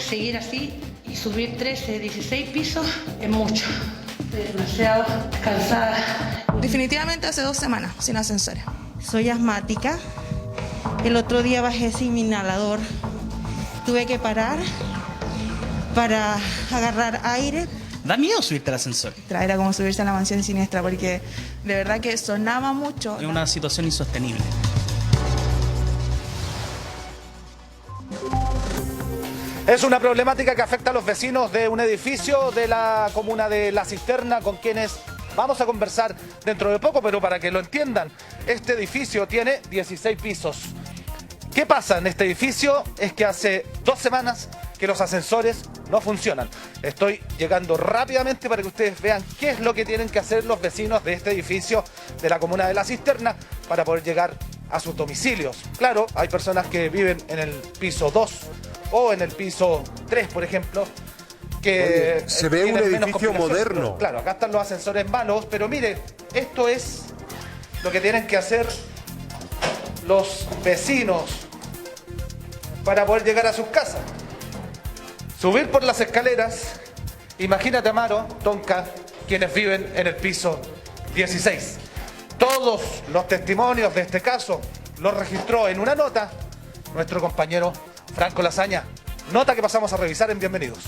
seguir así y subir 13, 16 pisos es mucho. Estoy demasiado cansada. Definitivamente hace 2 semanas sin ascensores. Soy asmática. El otro día bajé sin mi inhalador. Tuve que parar para agarrar aire. ¿Da miedo subirte al ascensor? Era como subirse a la mansión siniestra porque de verdad que sonaba mucho. Es una situación insostenible. Es una problemática que afecta a los vecinos de un edificio de la comuna de La Cisterna, con quienes vamos a conversar dentro de poco, pero para que lo entiendan, este edificio tiene 16 pisos. ¿Qué pasa en este edificio? Es que hace 2 semanas que los ascensores no funcionan. Estoy llegando rápidamente para que ustedes vean qué es lo que tienen que hacer los vecinos de este edificio de la comuna de La Cisterna para poder llegar a sus domicilios. Claro, hay personas que viven en el piso 2 o en el piso 3, por ejemplo, que se ve un edificio moderno. Claro, acá están los ascensores malos, pero mire, esto es lo que tienen que hacer los vecinos para poder llegar a sus casas. Subir por las escaleras. Imagínate, Amaro, Tonka, quienes viven en el piso 16. Todos los testimonios de este caso los registró en una nota nuestro compañero Franco Lasaña. Nota que pasamos a revisar en Bienvenidos.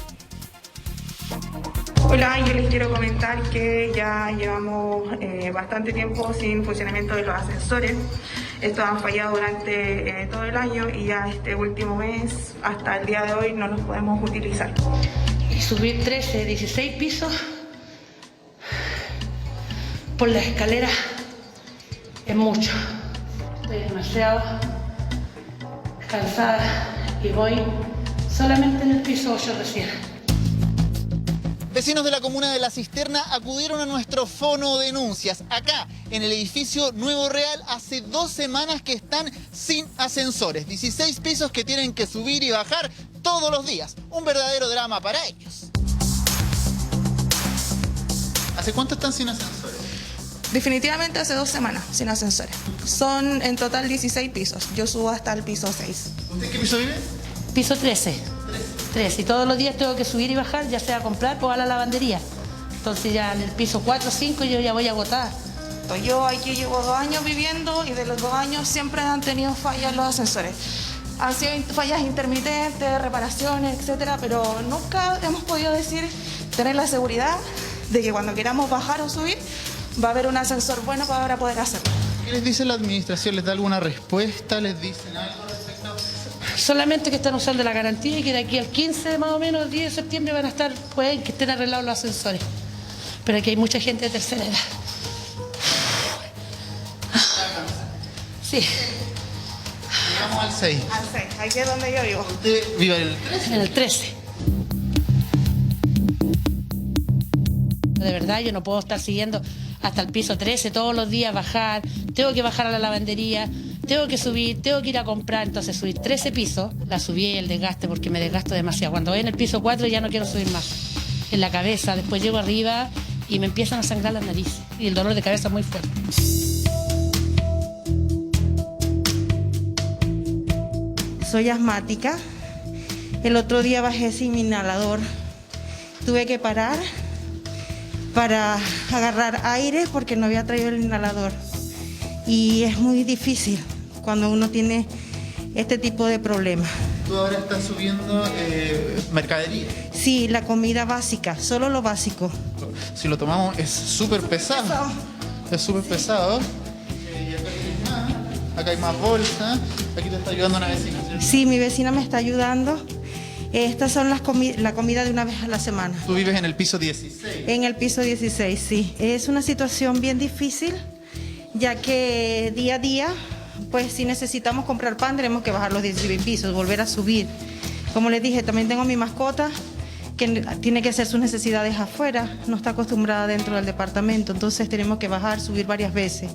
Hola, yo les quiero comentar que ya llevamos bastante tiempo sin funcionamiento de los ascensores. Estos han fallado durante todo el año y ya este último mes, hasta el día de hoy, no los podemos utilizar. Y subir 13, 16 pisos por las escaleras es mucho. Estoy demasiado cansada y voy solamente en el piso 8 recién. Vecinos de la comuna de La Cisterna acudieron a nuestro fono denuncias. Acá, en el edificio Nuevo Real, hace 2 semanas que están sin ascensores. 16 pisos que tienen que subir y bajar todos los días. Un verdadero drama para ellos. ¿Hace cuánto están sin ascensores? Definitivamente hace 2 semanas sin ascensores. Son en total 16 pisos. Yo subo hasta el piso 6. ¿Usted en qué piso vive? Piso 13. 13. Y todos los días tengo que subir y bajar, ya sea a comprar o a la lavandería. Entonces ya en el piso 4 o 5 yo ya voy agotada. Yo aquí llevo 2 años viviendo y de los 2 años siempre han tenido fallas los ascensores. Han sido fallas intermitentes, reparaciones, etcétera, pero nunca hemos podido tener la seguridad de que cuando queramos bajar o subir va a haber un ascensor bueno para poder hacerlo. ¿Qué les dice la administración? ¿Les da alguna respuesta? ¿Les dicen algo respecto a eso? Solamente que están usando la garantía y que de aquí al 15 más o menos, 10 de septiembre van a estar, pueden que estén arreglados los ascensores. Pero aquí hay mucha gente de tercera edad. Sí. Llegamos al 6. Al 6, aquí es donde yo vivo. ¿Usted vive en el 13? En el 13. De verdad, yo no puedo estar siguiendo hasta el piso 13 todos los días, bajar. Tengo que bajar a la lavandería, tengo que subir, tengo que ir a comprar. Entonces subir 13 pisos, la subí el desgaste porque me desgasto demasiado. Cuando voy en el piso 4 ya no quiero subir más. En la cabeza, después llego arriba y me empiezan a sangrar las narices. Y el dolor de cabeza es muy fuerte. Soy asmática. El otro día bajé sin mi inhalador. Tuve que parar para agarrar aire porque no había traído el inhalador. Y es muy difícil cuando uno tiene este tipo de problemas. ¿Tú ahora estás subiendo mercadería? Sí, la comida básica, solo lo básico. Si lo tomamos es súper pesado. Es súper pesado. Y acá hay más. Acá hay más bolsas. Aquí te está ayudando una vecina, ¿cierto? Sí, mi vecina me está ayudando. Estas son la comida de una vez a la semana. Tú vives en el piso 16. En el piso 16, sí. Es una situación bien difícil, ya que día a día, pues si necesitamos comprar pan, tenemos que bajar los 16 pisos, volver a subir. Como les dije, también tengo mi mascota, que tiene que hacer sus necesidades afuera, no está acostumbrada dentro del departamento, entonces tenemos que bajar, subir varias veces.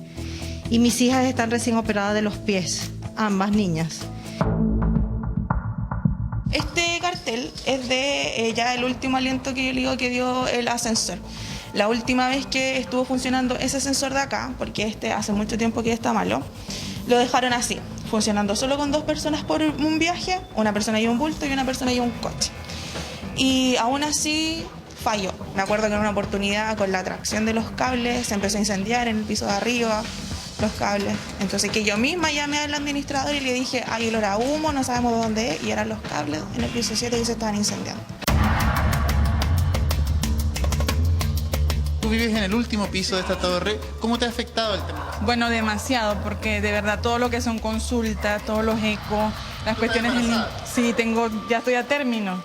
Y mis hijas están recién operadas de los pies, ambas niñas. Este cartel es de ya el último aliento que yo le digo que dio el ascensor. La última vez que estuvo funcionando ese ascensor de acá, porque este hace mucho tiempo que está malo, lo dejaron así, funcionando solo con 2 personas por un viaje, una persona y un bulto y una persona y un coche. y aún así falló. Me acuerdo que en una oportunidad con la tracción de los cables se empezó a incendiar en el piso de arriba los cables. Entonces que yo misma llamé al administrador y le dije, hay olor a humo, no sabemos de dónde es, y eran los cables en el piso 7 que se estaban incendiando. Tú vives en el último piso de esta torre. ¿Cómo te ha afectado el tema? Bueno, demasiado, porque de verdad todo lo que son consultas, todos los ecos, las cuestiones... Sí, ya estoy a término.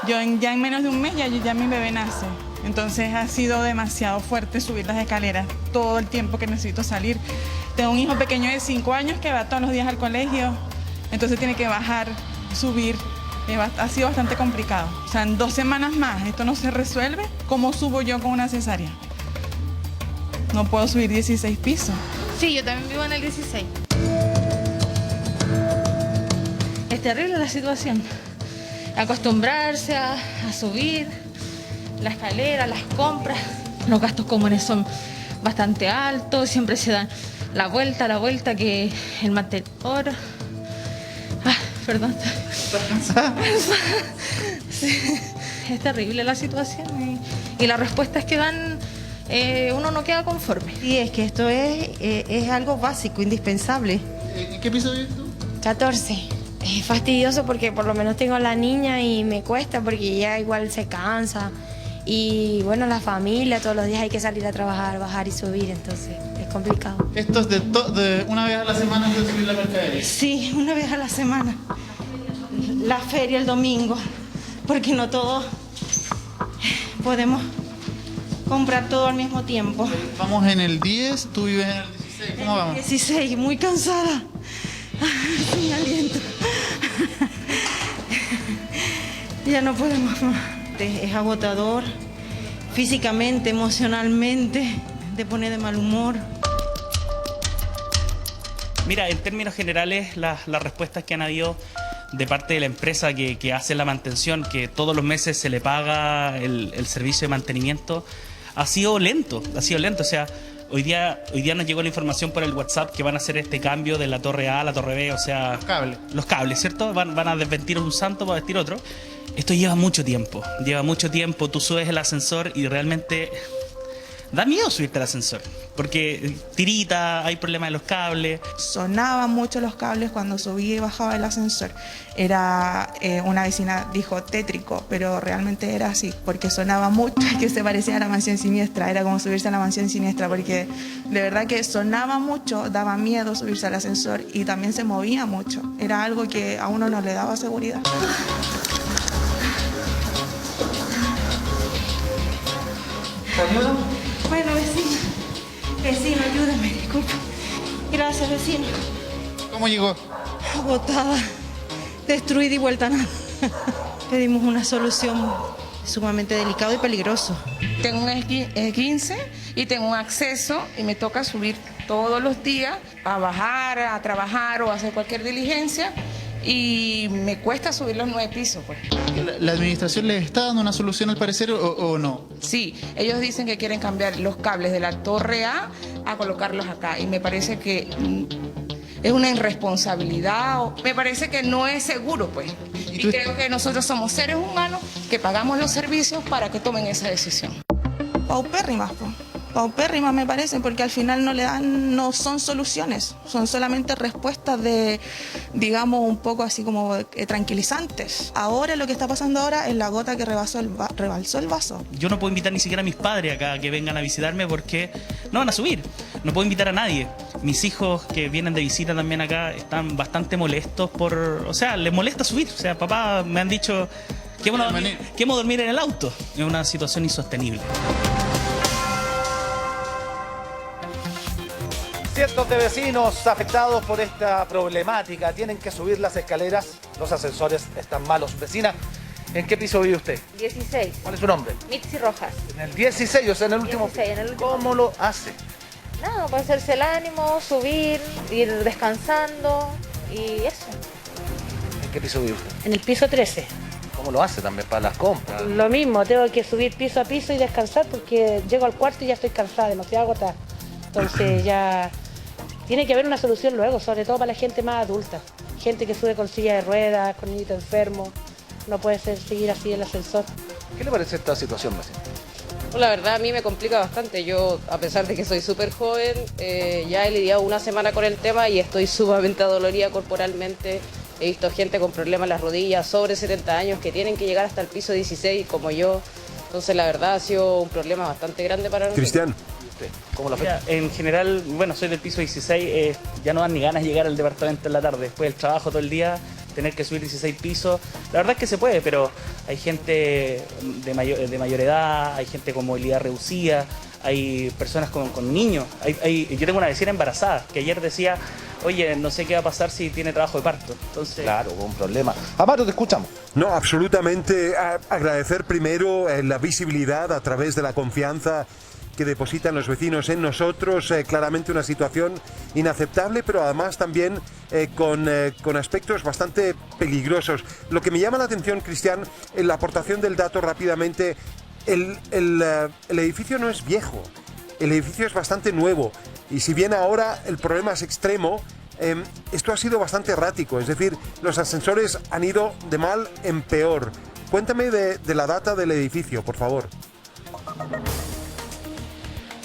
Ya en menos de un mes ya mi bebé nace. Entonces ha sido demasiado fuerte subir las escaleras todo el tiempo que necesito salir. Tengo un hijo pequeño de 5 años que va todos los días al colegio, entonces tiene que bajar, subir. Ha sido bastante complicado. O sea, en 2 semanas más esto no se resuelve. ¿Cómo subo yo con una cesárea? No puedo subir 16 pisos. Sí, yo también vivo en el 16. Es terrible la situación. Acostumbrarse a subir la escalera, las compras. Los gastos comunes son bastante altos, siempre se dan la vuelta que el mantenedor... Perdón. Sí, es terrible la situación y las respuestas que dan, uno no queda conforme. Y es que esto es algo básico, indispensable. ¿En qué piso vives tú? 14. Es fastidioso porque por lo menos tengo a la niña y me cuesta porque ella igual se cansa. Y bueno, la familia, todos los días hay que salir a trabajar, bajar y subir, entonces es complicado. ¿Esto es de una vez a la semana de subir la mercadería? Sí, una vez a la semana. La feria el domingo, porque no todos podemos comprar todo al mismo tiempo. Vamos en el 10, tú vives en el 16, ¿cómo vamos? 16, muy cansada, sin aliento. Ya no podemos más. Es agotador, físicamente, emocionalmente, te pone de mal humor. Mira, en términos generales, las respuestas que han habido de parte de la empresa que hace la mantención, que todos los meses se le paga el servicio de mantenimiento, ha sido lento. O sea, hoy día nos llegó la información por el WhatsApp que van a hacer este cambio de la torre A a la torre B, o sea... Los cables, ¿cierto? Van a desvestir un santo para vestir otro. Esto lleva mucho tiempo, tú subes el ascensor y realmente da miedo subirte al ascensor, porque tirita, hay problemas de los cables. Sonaban mucho los cables cuando subía y bajaba el ascensor. Era, una vecina dijo tétrico, pero realmente era así, porque sonaba mucho, que se parecía a la Mansión Siniestra, era como subirse a la Mansión Siniestra, porque de verdad que sonaba mucho, daba miedo subirse al ascensor y también se movía mucho. Era algo que a uno no le daba seguridad. Bueno, vecino, ayúdame, disculpe. Gracias, vecino. ¿Cómo llegó? Agotada, destruida y vuelta a nada. Pedimos una solución sumamente delicado y peligroso. Tengo un E15 y tengo un acceso y me toca subir todos los días a bajar, a trabajar o a hacer cualquier diligencia. Y me cuesta subir los 9 pisos. Pues. ¿La administración les está dando una solución al parecer o no? Sí, ellos dicen que quieren cambiar los cables de la torre A colocarlos acá. Y me parece que es una irresponsabilidad. Me parece que no es seguro, pues. Y creo que nosotros somos seres humanos que pagamos los servicios para que tomen esa decisión. Paupérrimas, pues. Paupérrimas me parece, porque al final no son soluciones, son solamente respuestas de, digamos, un poco así como tranquilizantes. Ahora lo que está pasando ahora es la gota que rebalsó el vaso. Yo no puedo invitar ni siquiera a mis padres acá que vengan a visitarme porque no van a subir. No puedo invitar a nadie. Mis hijos que vienen de visita también acá están bastante molestos o sea, les molesta subir. O sea, papá, me han dicho que vamos a dormir en el auto. Es una situación insostenible. Cientos de vecinos afectados por esta problemática tienen que subir las escaleras, los ascensores están malos. Vecina, ¿en qué piso vive usted? 16. ¿Cuál es su nombre? Mitzi Rojas. En el 16, o sea, en el último. 16, en el último. ¿Cómo lo hace? Nada, puede hacerse el ánimo, subir, ir descansando y eso. ¿En qué piso vive usted? En el piso 13. ¿Cómo lo hace también para las compras? Lo mismo, tengo que subir piso a piso y descansar porque llego al cuarto y ya estoy cansada, demasiado agotada. Entonces ya tiene que haber una solución luego, sobre todo para la gente más adulta. Gente que sube con silla de ruedas, con niñito enfermo. no puede seguir así el ascensor. ¿Qué le parece esta situación, vecino? Pues la verdad a mí me complica bastante. Yo, a pesar de que soy súper joven, ya he lidiado una semana con el tema y estoy sumamente adolorida corporalmente. He visto gente con problemas en las rodillas, sobre 70 años, que tienen que llegar hasta el piso 16 como yo. Entonces la verdad ha sido un problema bastante grande para nosotros. Cristian. ¿Cómo lo afecta? En general, bueno, soy del piso 16, ya no dan ni ganas de llegar al departamento en la tarde. Después del trabajo todo el día, tener que subir 16 pisos. La verdad es que se puede, pero hay gente de mayor edad, hay gente con movilidad reducida, hay personas con niños. Yo tengo una vecina embarazada que ayer decía, oye, no sé qué va a pasar si tiene trabajo de parto. Entonces, claro, un problema. Amaro, te escuchamos. No, absolutamente. Agradecer primero la visibilidad a través de la confianza que depositan los vecinos en nosotros, claramente una situación inaceptable, pero además también con aspectos bastante peligrosos. Lo que me llama la atención, Cristian, en la aportación del dato rápidamente, el edificio no es viejo, el edificio es bastante nuevo, y si bien ahora el problema es extremo, esto ha sido bastante errático, es decir, los ascensores han ido de mal en peor. Cuéntame de la data del edificio, por favor.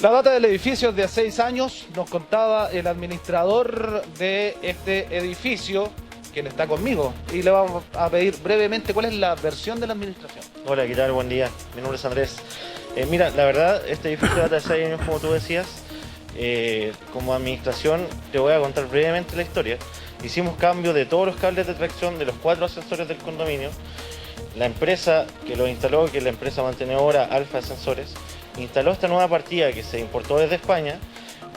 La data del edificio es de 6 años, nos contaba el administrador de este edificio, quien está conmigo, y le vamos a pedir brevemente cuál es la versión de la administración. Hola, ¿qué tal? Buen día, mi nombre es Andrés. Mira, la verdad, este edificio data de 6 años, como tú decías. Como administración, te voy a contar brevemente la historia. Hicimos cambio de todos los cables de tracción de los 4 ascensores del condominio. La empresa que lo instaló, que es la empresa mantenedora Alfa Ascensores, instaló esta nueva partida que se importó desde España,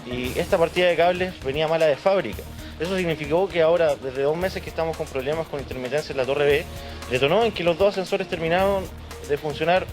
y esta partida de cables venía mala de fábrica. Eso significó que ahora, desde 2 meses que estamos con problemas con intermitencia en la torre B, detonó en que los 2 ascensores terminaron de funcionar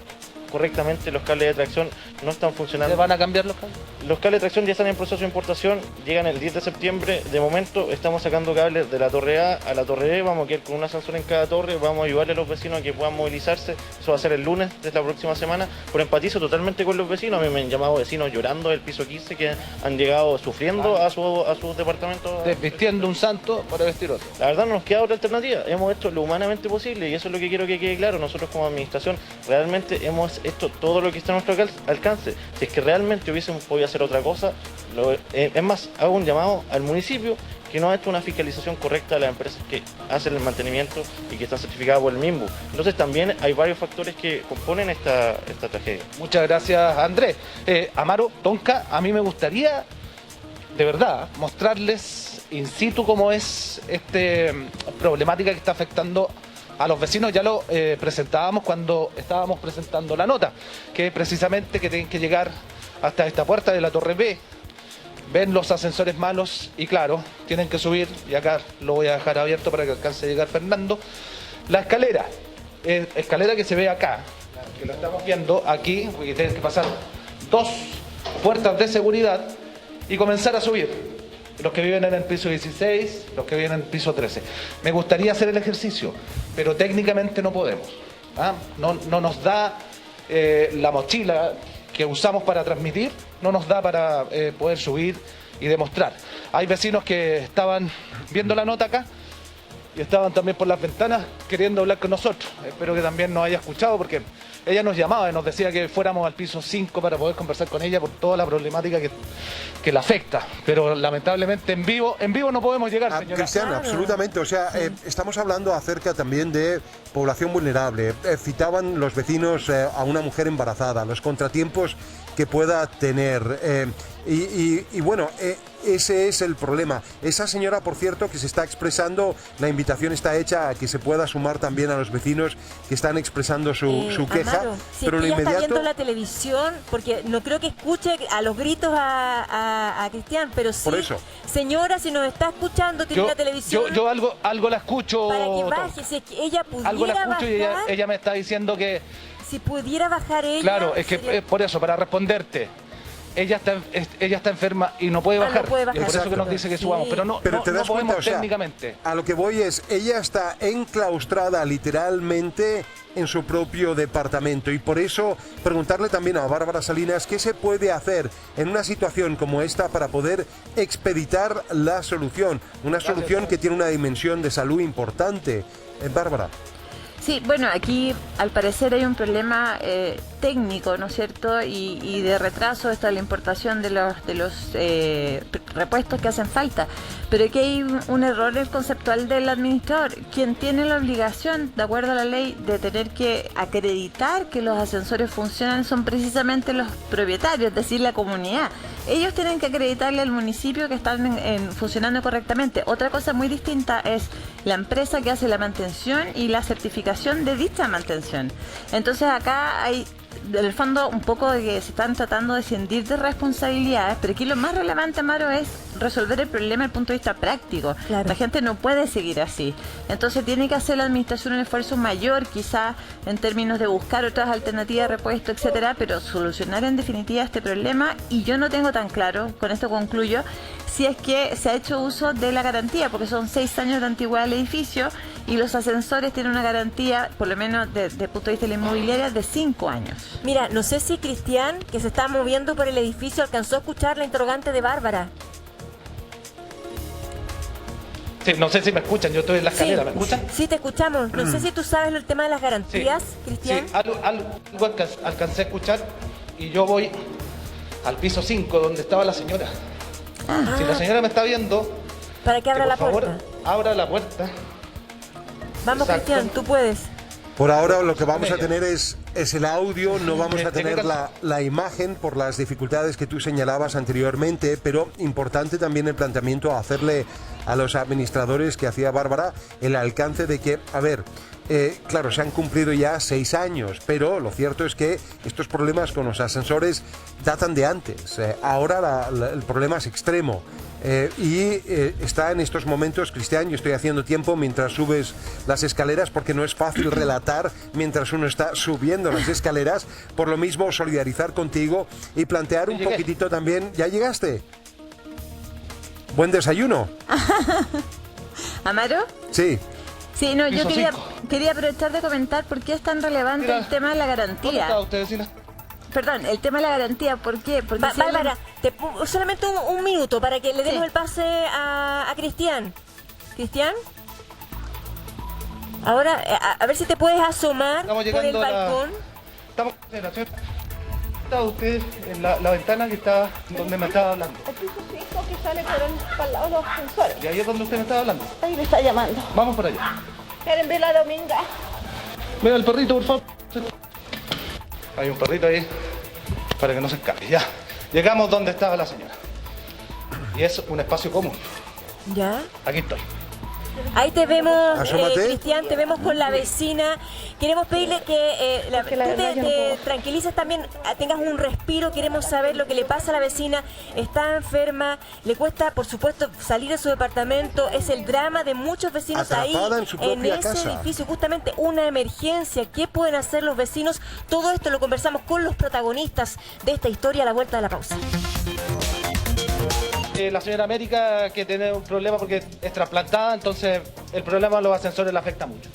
correctamente, los cables de tracción no están funcionando. ¿Se van a cambiar los cables? Los cables de tracción ya están en proceso de importación, llegan el 10 de septiembre. De momento estamos sacando cables de la torre A a la torre B, vamos a quedar con un ascensor en cada torre, vamos a ayudarle a los vecinos a que puedan movilizarse. Eso va a ser el lunes de la próxima semana, pero empatizo totalmente con los vecinos. A mí me han llamado vecinos llorando del piso 15 que han llegado sufriendo a sus departamentos. Desvistiendo un santo para vestir otro. La verdad no nos queda otra alternativa, hemos hecho lo humanamente posible y eso es lo que quiero que quede claro. Nosotros como administración realmente hemos hecho todo lo que está a nuestro alcance. Si es que realmente hubiésemos podido hacer otra cosa, es más, hago un llamado al municipio que no ha hecho una fiscalización correcta de las empresas que hacen el mantenimiento y que están certificadas por el MIMBU. Entonces también hay varios factores que componen esta tragedia. Muchas gracias, Andrés. Amaro, Tonka, a mí me gustaría, de verdad, mostrarles in situ cómo es esta problemática que está afectando a los vecinos. Ya lo presentábamos cuando estábamos presentando la nota, que precisamente que tienen que llegar hasta esta puerta de la torre B, ven los ascensores malos y claro, tienen que subir, y acá lo voy a dejar abierto para que alcance a llegar Fernando, la escalera que se ve acá, que lo estamos viendo aquí, porque tienen que pasar 2 puertas de seguridad y comenzar a subir. Los que viven en el piso 16, los que viven en el piso 13. Me gustaría hacer el ejercicio, pero técnicamente no podemos. No nos da la mochila que usamos para transmitir, no nos da para poder subir y demostrar. Hay vecinos que estaban viendo la nota acá y estaban también por las ventanas queriendo hablar con nosotros. Espero que también nos haya escuchado, porque ella nos llamaba y nos decía que fuéramos al piso 5 para poder conversar con ella por toda la problemática que la afecta. Pero lamentablemente en vivo no podemos llegar, señora. Cristian, absolutamente. O sea, estamos hablando acerca también de población vulnerable. Citaban los vecinos a una mujer embarazada, los contratiempos que pueda tener. Y bueno, ese es el problema. Esa señora, por cierto, que se está expresando, la invitación está hecha a que se pueda sumar también a los vecinos que están expresando su queja. Amaro, si pero es que lo ella inmediato... está viendo la televisión, porque no creo que escuche a los gritos a Cristian, pero sí, por eso. Señora, si nos está escuchando, tiene la televisión. Yo algo la escucho. Para que baje, si es que ella pudiera algo la escucho bajar, y ella me está diciendo que... Si pudiera bajar ella... Claro, es que por eso, para responderte... Ella está enferma y no puede bajar. No puede bajar. Por eso que nos dice que subamos, pero no te das podemos cuenta, técnicamente. A lo que voy es, ella está enclaustrada literalmente en su propio departamento, y por eso preguntarle también a Bárbara Salinas qué se puede hacer en una situación como esta para poder expeditar la solución, una solución que tiene una dimensión de salud importante. Bárbara. Sí, bueno, aquí al parecer hay un problema técnico, ¿no es cierto? Y de retraso está la importación de los repuestos que hacen falta. Pero aquí hay un error conceptual del administrador, quien tiene la obligación, de acuerdo a la ley, de tener que acreditar que los ascensores funcionan son precisamente los propietarios, es decir, la comunidad. Ellos tienen que acreditarle al municipio que están funcionando correctamente. Otra cosa muy distinta es la empresa que hace la mantención y la certificación de dicha mantención. Entonces acá hay, en el fondo, un poco de que se están tratando de escindir de responsabilidades, pero aquí lo más relevante, Amaro, es resolver el problema desde el punto de vista práctico. Claro. La gente no puede seguir así. Entonces tiene que hacer la administración un esfuerzo mayor, quizás en términos de buscar otras alternativas de repuesto, etcétera, pero solucionar en definitiva este problema. Y yo no tengo tan claro, con esto concluyo, si es que se ha hecho uso de la garantía, porque son 6 años de antigüedad del edificio y los ascensores tienen una garantía, por lo menos desde el punto de vista de la inmobiliaria, de 5 años. Mira, no sé si Cristian, que se está moviendo por el edificio, alcanzó a escuchar la interrogante de Bárbara. Sí, no sé si me escuchan, yo estoy en la escalera, ¿me escuchan? Sí, te escuchamos. No sé si tú sabes el tema de las garantías, Cristian. Sí, algo alcancé a escuchar y yo voy al piso 5 donde estaba la señora. Si la señora me está viendo, para que abra la por puerta. favor, abra la puerta. Vamos, Cristian, tú puedes. Por ahora lo que vamos a tener es el audio, no vamos a tener la imagen por las dificultades que tú señalabas anteriormente, pero importante también el planteamiento a hacerle a los administradores que hacía Bárbara, el alcance de que, a ver, claro, se han cumplido ya 6 años, pero lo cierto es que estos problemas con los ascensores datan de antes. Ahora el problema es extremo. Está en estos momentos, Cristian, yo estoy haciendo tiempo mientras subes las escaleras porque no es fácil relatar mientras uno está subiendo las escaleras, por lo mismo solidarizar contigo y plantear un poquitito también. ¿Ya llegaste? ¿Buen desayuno? ¿Amaro? Sí. Sí, no, yo quería aprovechar de comentar por qué es tan relevante el tema de la garantía. ¿Dónde está usted, vecina? Perdón, el tema de la garantía, ¿por qué? Porque Bárbara, solamente un minuto para que le demos el pase a Cristian. ¿Cristian? Ahora, a ver si te puedes asomar por el balcón. Estamos en la ciudad. ¿Está usted en la ventana que está donde me estaba hablando? El piso 5 que sale por el lado de los ascensores. ¿Y ahí es donde usted me estaba hablando? Ahí le está llamando. Vamos por allá. ¿Quieren ver la Dominga? Mira el perrito, por favor. Hay un perrito ahí para que no se escape. Ya, llegamos donde estaba la señora. Y es un espacio común. ¿Ya? Aquí estoy. Ahí te vemos, Asómate. Cristian, te vemos con la vecina. Queremos pedirle que tú te tranquilices también, tengas un respiro. Queremos saber lo que le pasa a la vecina. Está enferma, le cuesta, por supuesto, salir de su departamento. Es el drama de muchos vecinos Atrapada ahí, en su propia ese casa. edificio. Justamente una emergencia. ¿Qué pueden hacer los vecinos? Todo esto lo conversamos con los protagonistas de esta historia a la vuelta de la pausa. La señora América que tiene un problema porque es trasplantada, entonces el problema de los ascensores le afecta mucho.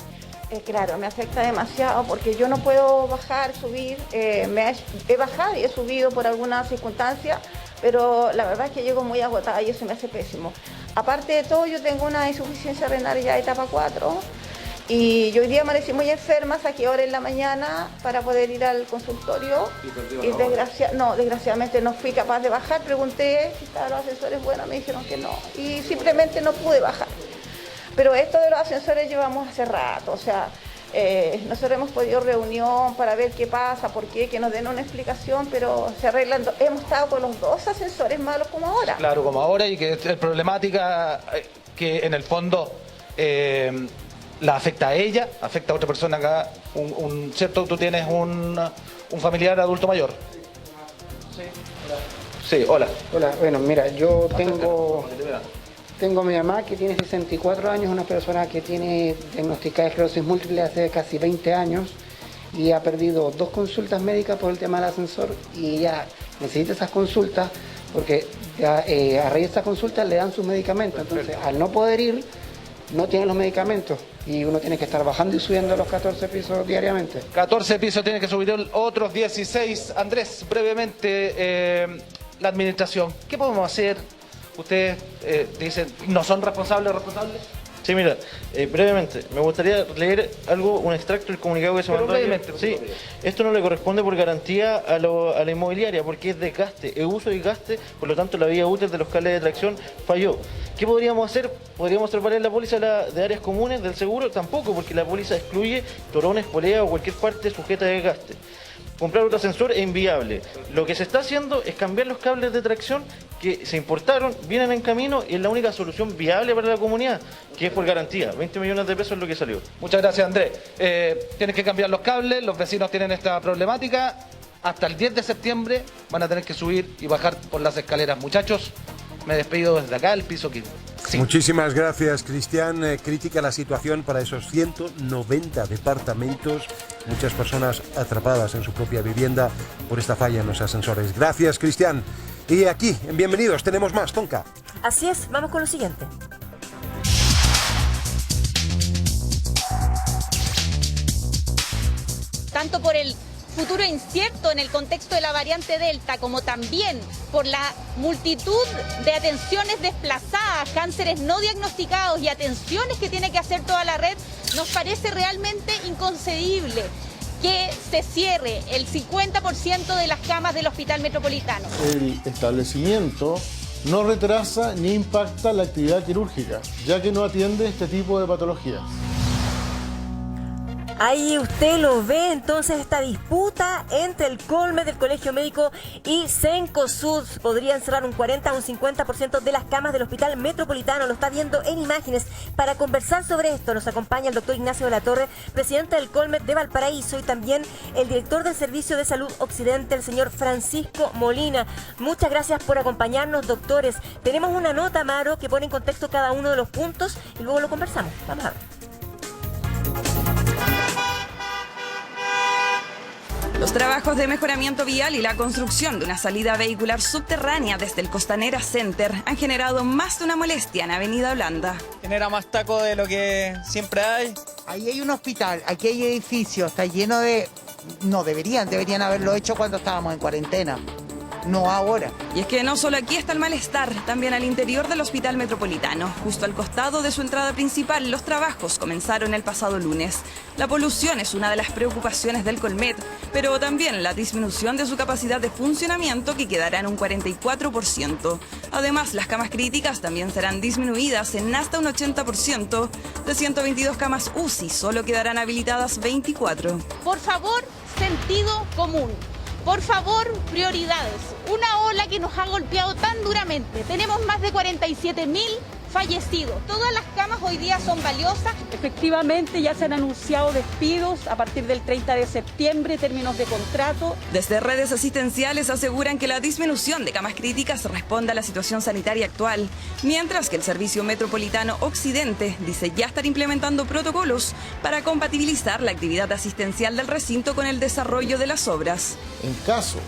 Claro, me afecta demasiado porque yo no puedo bajar, subir. He bajado y he subido por alguna circunstancia, pero la verdad es que llego muy agotada y eso me hace pésimo. Aparte de todo, yo tengo una insuficiencia renal ya de etapa 4 y yo hoy día amanecí muy enferma, saqué hora en la mañana para poder ir al consultorio y desgraciadamente no fui capaz de bajar. Pregunté si estaban los ascensores buenos, me dijeron que no y simplemente no pude bajar. Pero esto de los ascensores llevamos hace rato, o sea, nosotros hemos podido reunión para ver qué pasa, por qué, que nos den una explicación, pero se arreglan. Hemos estado con los 2 ascensores malos como ahora. Claro, como ahora, y que es problemática que en el fondo la afecta a ella, afecta a otra persona acá, ¿cierto? Tú tienes un familiar adulto mayor. Sí, hola. Hola, bueno, mira, yo tengo a mi mamá que tiene 64 años, una persona que tiene diagnosticada esclerosis múltiple hace casi 20 años y ha perdido 2 consultas médicas por el tema del ascensor y ella necesita esas consultas porque a raíz de esas consultas le dan sus medicamentos. Entonces, al no poder ir, no tiene los medicamentos y uno tiene que estar bajando y subiendo los 14 pisos diariamente. 14 pisos, tiene que subir otros 16. Andrés, brevemente, la administración, ¿qué podemos hacer? Ustedes dicen, ¿no son responsables? Sí, mira, brevemente, me gustaría leer algo, un extracto del comunicado que se mandó ayer. Sí, esto no le corresponde por garantía a la inmobiliaria, porque es desgaste, es uso y desgaste, por lo tanto la vida útil de los cables de tracción falló. ¿Qué podríamos hacer? ¿Podríamos trabajar la póliza de áreas comunes del seguro? Tampoco, porque la póliza excluye torones, poleas o cualquier parte sujeta a desgaste. Comprar otro ascensor es inviable. Lo que se está haciendo es cambiar los cables de tracción que se importaron, vienen en camino y es la única solución viable para la comunidad, que es por garantía. 20 millones de pesos es lo que salió. Muchas gracias, Andrés. Tienes que cambiar los cables, los vecinos tienen esta problemática. Hasta el 10 de septiembre van a tener que subir y bajar por las escaleras. Muchachos, me despido desde acá, el piso 15. Sí. Muchísimas gracias, Cristian. Crítica la situación para esos 190 departamentos, muchas personas atrapadas en su propia vivienda por esta falla en los ascensores. Gracias, Cristian. Y aquí, en Bienvenidos, tenemos más, Tonka. Así es, vamos con lo siguiente. Tanto por el futuro incierto en el contexto de la variante Delta, como también por la multitud de atenciones desplazadas, cánceres no diagnosticados y atenciones que tiene que hacer toda la red, nos parece realmente inconcebible que se cierre el 50% de las camas del Hospital Metropolitano. El establecimiento no retrasa ni impacta la actividad quirúrgica, ya que no atiende este tipo de patologías. Ahí usted lo ve, entonces, esta disputa entre el Colmed del Colegio Médico y Cencosud. Podrían cerrar un 40 o un 50% de las camas del Hospital Metropolitano. Lo está viendo en imágenes. Para conversar sobre esto nos acompaña el doctor Ignacio de la Torre, presidente del Colmed de Valparaíso, y también el director del Servicio de Salud Occidente, el señor Francisco Molina. Muchas gracias por acompañarnos, doctores. Tenemos una nota, Amaro, que pone en contexto cada uno de los puntos y luego lo conversamos. Vamos a ver. Los trabajos de mejoramiento vial y la construcción de una salida vehicular subterránea desde el Costanera Center han generado más de una molestia en Avenida Holanda. Genera más taco de lo que siempre hay. Ahí hay un hospital, aquí hay edificios, está lleno de... No, deberían haberlo hecho cuando estábamos en cuarentena. No ahora. Y es que no solo aquí está el malestar, también al interior del Hospital Metropolitano. Justo al costado de su entrada principal, los trabajos comenzaron el pasado lunes. La polución es una de las preocupaciones del Colmed, pero también la disminución de su capacidad de funcionamiento, que quedará en un 44%. Además, las camas críticas también serán disminuidas en hasta un 80%. De 122 camas UCI, solo quedarán habilitadas 24. Por favor, sentido común. Por favor, prioridades. Una ola que nos ha golpeado tan duramente. Tenemos más de 47.000 fallecidos. Todas las camas hoy día son valiosas. Efectivamente, ya se han anunciado despidos a partir del 30 de septiembre, términos de contrato. Desde redes asistenciales aseguran que la disminución de camas críticas responde a la situación sanitaria actual, mientras que el Servicio Metropolitano Occidente dice ya estar implementando protocolos para compatibilizar la actividad asistencial del recinto con el desarrollo de las obras. En caso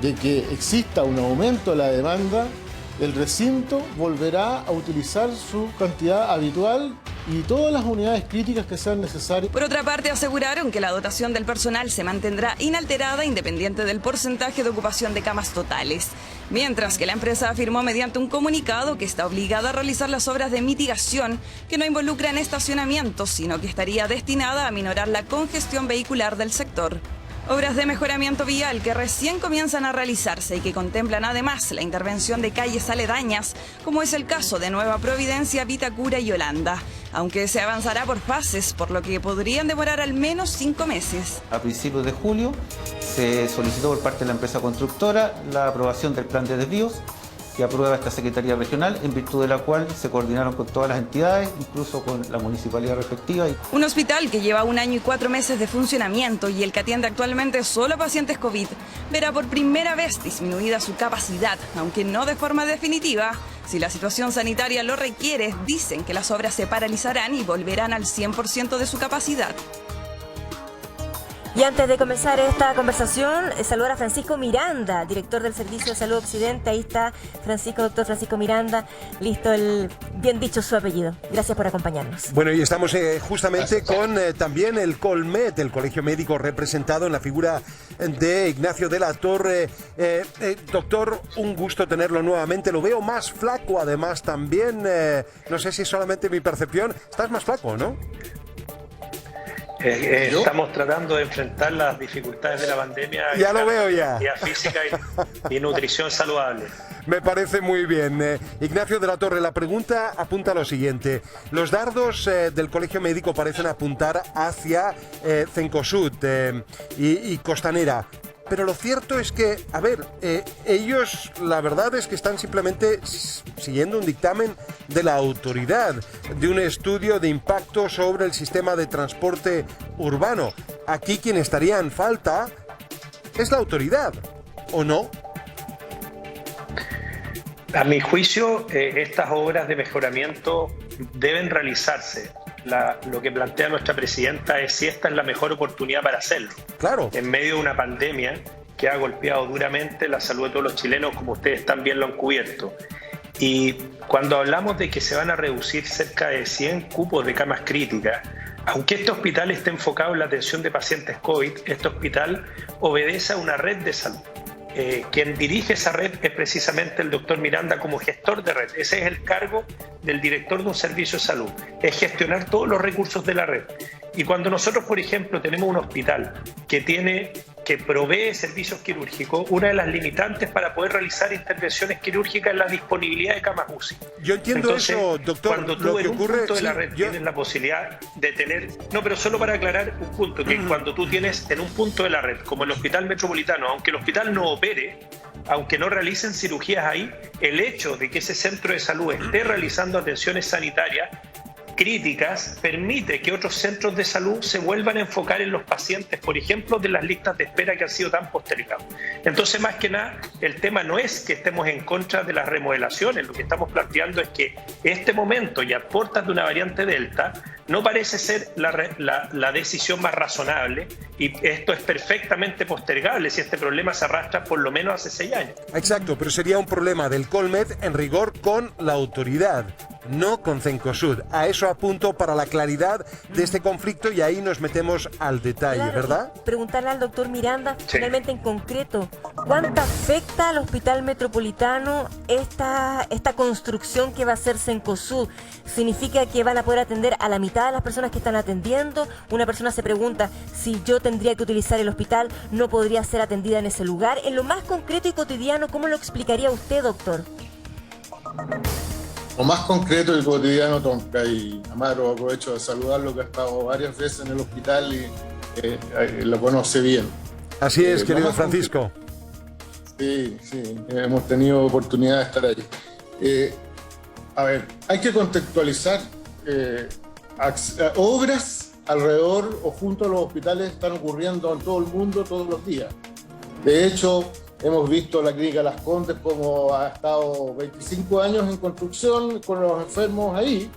de que exista un aumento de la demanda, el recinto volverá a utilizar su cantidad habitual y todas las unidades críticas que sean necesarias. Por otra parte, aseguraron que la dotación del personal se mantendrá inalterada independiente del porcentaje de ocupación de camas totales, mientras que la empresa afirmó mediante un comunicado que está obligada a realizar las obras de mitigación que no involucran estacionamientos, sino que estaría destinada a minorar la congestión vehicular del sector. Obras de mejoramiento vial que recién comienzan a realizarse y que contemplan además la intervención de calles aledañas, como es el caso de Nueva Providencia, Vitacura y Holanda, aunque se avanzará por fases, por lo que podrían demorar al menos 5 meses. A principios de julio se solicitó por parte de la empresa constructora la aprobación del plan de desvíos que aprueba esta Secretaría Regional, en virtud de la cual se coordinaron con todas las entidades, incluso con la municipalidad respectiva. Un hospital que lleva 1 año y 4 meses de funcionamiento y el que atiende actualmente solo pacientes COVID, verá por primera vez disminuida su capacidad, aunque no de forma definitiva. Si la situación sanitaria lo requiere, dicen que las obras se paralizarán y volverán al 100% de su capacidad. Y antes de comenzar esta conversación, saludar a Francisco Miranda, director del Servicio de Salud Occidente. Ahí está Francisco, doctor Francisco Miranda. Listo, bien dicho su apellido. Gracias por acompañarnos. Bueno, y estamos justamente con también el Colmet, el Colegio Médico, representado en la figura de Ignacio de la Torre. Doctor, un gusto tenerlo nuevamente. Lo veo más flaco, además, también. No sé si es solamente mi percepción. Estás más flaco, ¿no? Estamos tratando de enfrentar las dificultades de la pandemia. Ya lo veo ya. Actividad física y nutrición saludable. Me parece muy bien. Ignacio de la Torre, la pregunta apunta a lo siguiente. Los dardos del Colegio Médico parecen apuntar hacia Cencosud y Costanera. Pero lo cierto es que, a ver, ellos la verdad es que están simplemente siguiendo un dictamen de la autoridad, de un estudio de impacto sobre el sistema de transporte urbano. Aquí quien estaría en falta es la autoridad, ¿o no? A mi juicio, estas obras de mejoramiento deben realizarse. Lo que plantea nuestra presidenta es si esta es la mejor oportunidad para hacerlo. Claro. En medio de una pandemia que ha golpeado duramente la salud de todos los chilenos, como ustedes también lo han cubierto. Y cuando hablamos de que se van a reducir cerca de 100 cupos de camas críticas, aunque este hospital esté enfocado en la atención de pacientes COVID, este hospital obedece a una red de salud. Quien dirige esa red es precisamente el doctor Miranda como gestor de red. Ese es el cargo del director de un servicio de salud, es gestionar todos los recursos de la red. Y cuando nosotros, por ejemplo, tenemos un hospital que provee servicios quirúrgicos, una de las limitantes para poder realizar intervenciones quirúrgicas es la disponibilidad de camas UCI. Yo entiendo. Entonces, eso, doctor. Cuando tú en un punto de la red tienes la posibilidad de tener... No, pero solo para aclarar un punto, que cuando tú tienes en un punto de la red, como el Hospital Metropolitano, aunque el hospital no opere, aunque no realicen cirugías ahí, el hecho de que ese centro de salud esté realizando atenciones sanitarias críticas permite que otros centros de salud se vuelvan a enfocar en los pacientes, por ejemplo, de las listas de espera que han sido tan postergadas. Entonces, más que nada, el tema no es que estemos en contra de las remodelaciones, lo que estamos planteando es que este momento y a puertas de una variante Delta no parece ser la decisión más razonable, y esto es perfectamente postergable si este problema se arrastra por lo menos hace 6 años. Exacto, pero sería un problema del Colmet en rigor con la autoridad, no con Cencosud. A eso apunto para la claridad de este conflicto, y ahí nos metemos al detalle, claro, ¿verdad? Preguntarle al doctor Miranda, finalmente en concreto, ¿cuánto afecta al Hospital Metropolitano esta construcción que va a hacer Cencosud? ¿Significa que van a poder atender a la mitad de las personas que están atendiendo? Una persona se pregunta, si yo tendría que utilizar el hospital, ¿no podría ser atendida en ese lugar? En lo más concreto y cotidiano, ¿cómo lo explicaría usted, doctor? Lo más concreto y cotidiano, Tonka, y Amaro, aprovecho de saludarlo, que ha estado varias veces en el hospital y lo conoce bien. Así es, querido Francisco. Sí, hemos tenido oportunidad de estar allí. A ver, hay que contextualizar. Obras alrededor o junto a los hospitales están ocurriendo en todo el mundo todos los días. De hecho, hemos visto la clínica Las Condes como ha estado 25 años en construcción con los enfermos ahí.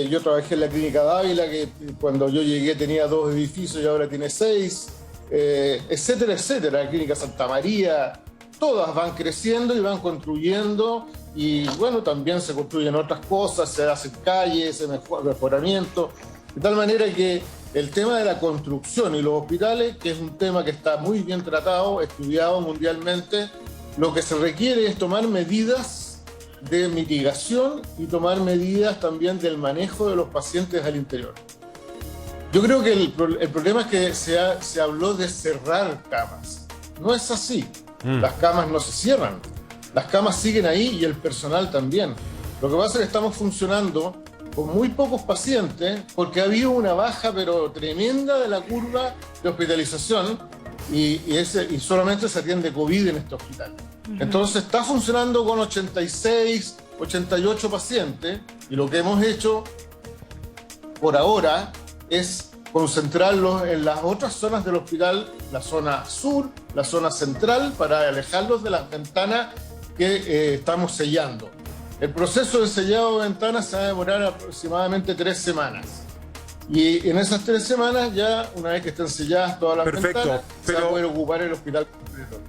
Yo trabajé en la clínica Dávila, que cuando yo llegué tenía 2 edificios y ahora tiene 6, etcétera, etcétera. La clínica Santa María, todas van creciendo y van construyendo, y bueno, también se construyen otras cosas, se hacen calles, se mejoramiento, de tal manera que el tema de la construcción y los hospitales, que es un tema que está muy bien tratado, estudiado mundialmente, lo que se requiere es tomar medidas de mitigación y tomar medidas también del manejo de los pacientes al interior. Yo creo que el problema es que se habló de cerrar camas. No es así. Las camas no se cierran. Las camas siguen ahí y el personal también. Lo que pasa es que estamos funcionando con muy pocos pacientes porque ha habido una baja pero tremenda de la curva de hospitalización y solamente se atiende COVID en este hospital. Entonces está funcionando con 86, 88 pacientes, y lo que hemos hecho por ahora es concentrarlos en las otras zonas del hospital, la zona sur, la zona central, para alejarlos de las ventanas que estamos sellando. El proceso de sellado de ventanas se va a demorar aproximadamente 3 semanas. Y en esas 3 semanas ya, una vez que estén selladas todas las ventanas, se va a poder ocupar el hospital completo.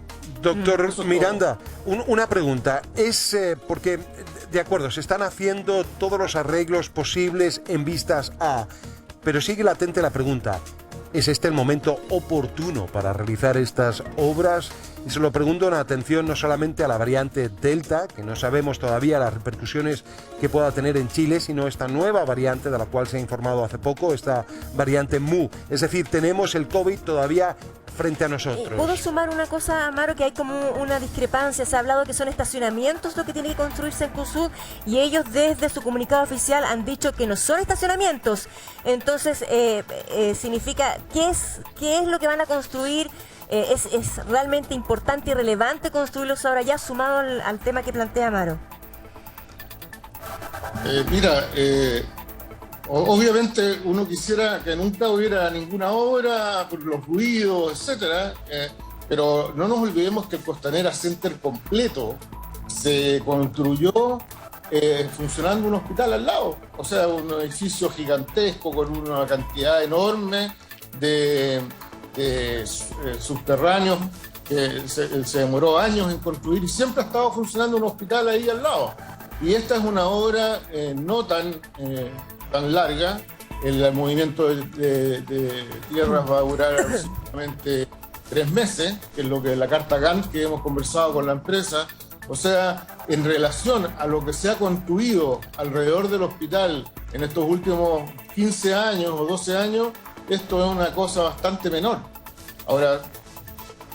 Doctor Miranda, una pregunta. Es porque, de acuerdo, se están haciendo todos los arreglos posibles en vistas a, pero sigue latente la pregunta. ¿Es este el momento oportuno para realizar estas obras? Y se lo pregunto en atención no solamente a la variante Delta, que no sabemos todavía las repercusiones que pueda tener en Chile, sino esta nueva variante de la cual se ha informado hace poco, esta variante Mu. Es decir, tenemos el COVID todavía frente a nosotros. ¿Puedo sumar una cosa, Amaro? Que hay como una discrepancia. Se ha hablado que son estacionamientos lo que tiene que construirse en Cusú, y ellos desde su comunicado oficial han dicho que no son estacionamientos. Entonces, significa, ¿qué es lo que van a construir? ¿Es realmente importante y relevante construirlos ahora ya, sumado al tema que plantea Amaro? Obviamente uno quisiera que nunca hubiera ninguna obra por los ruidos, etcétera, pero no nos olvidemos que el Costanera Center completo se construyó funcionando un hospital al lado, o sea, un edificio gigantesco con una cantidad enorme de subterráneos que se demoró años en construir y siempre ha estado funcionando un hospital ahí al lado. Y esta es una obra no tan larga. El movimiento de tierras va a durar aproximadamente 3 meses, que es lo que la carta Gantt que hemos conversado con la empresa. O sea, en relación a lo que se ha construido alrededor del hospital en estos últimos 15 años o 12 años, esto es una cosa bastante menor. Ahora,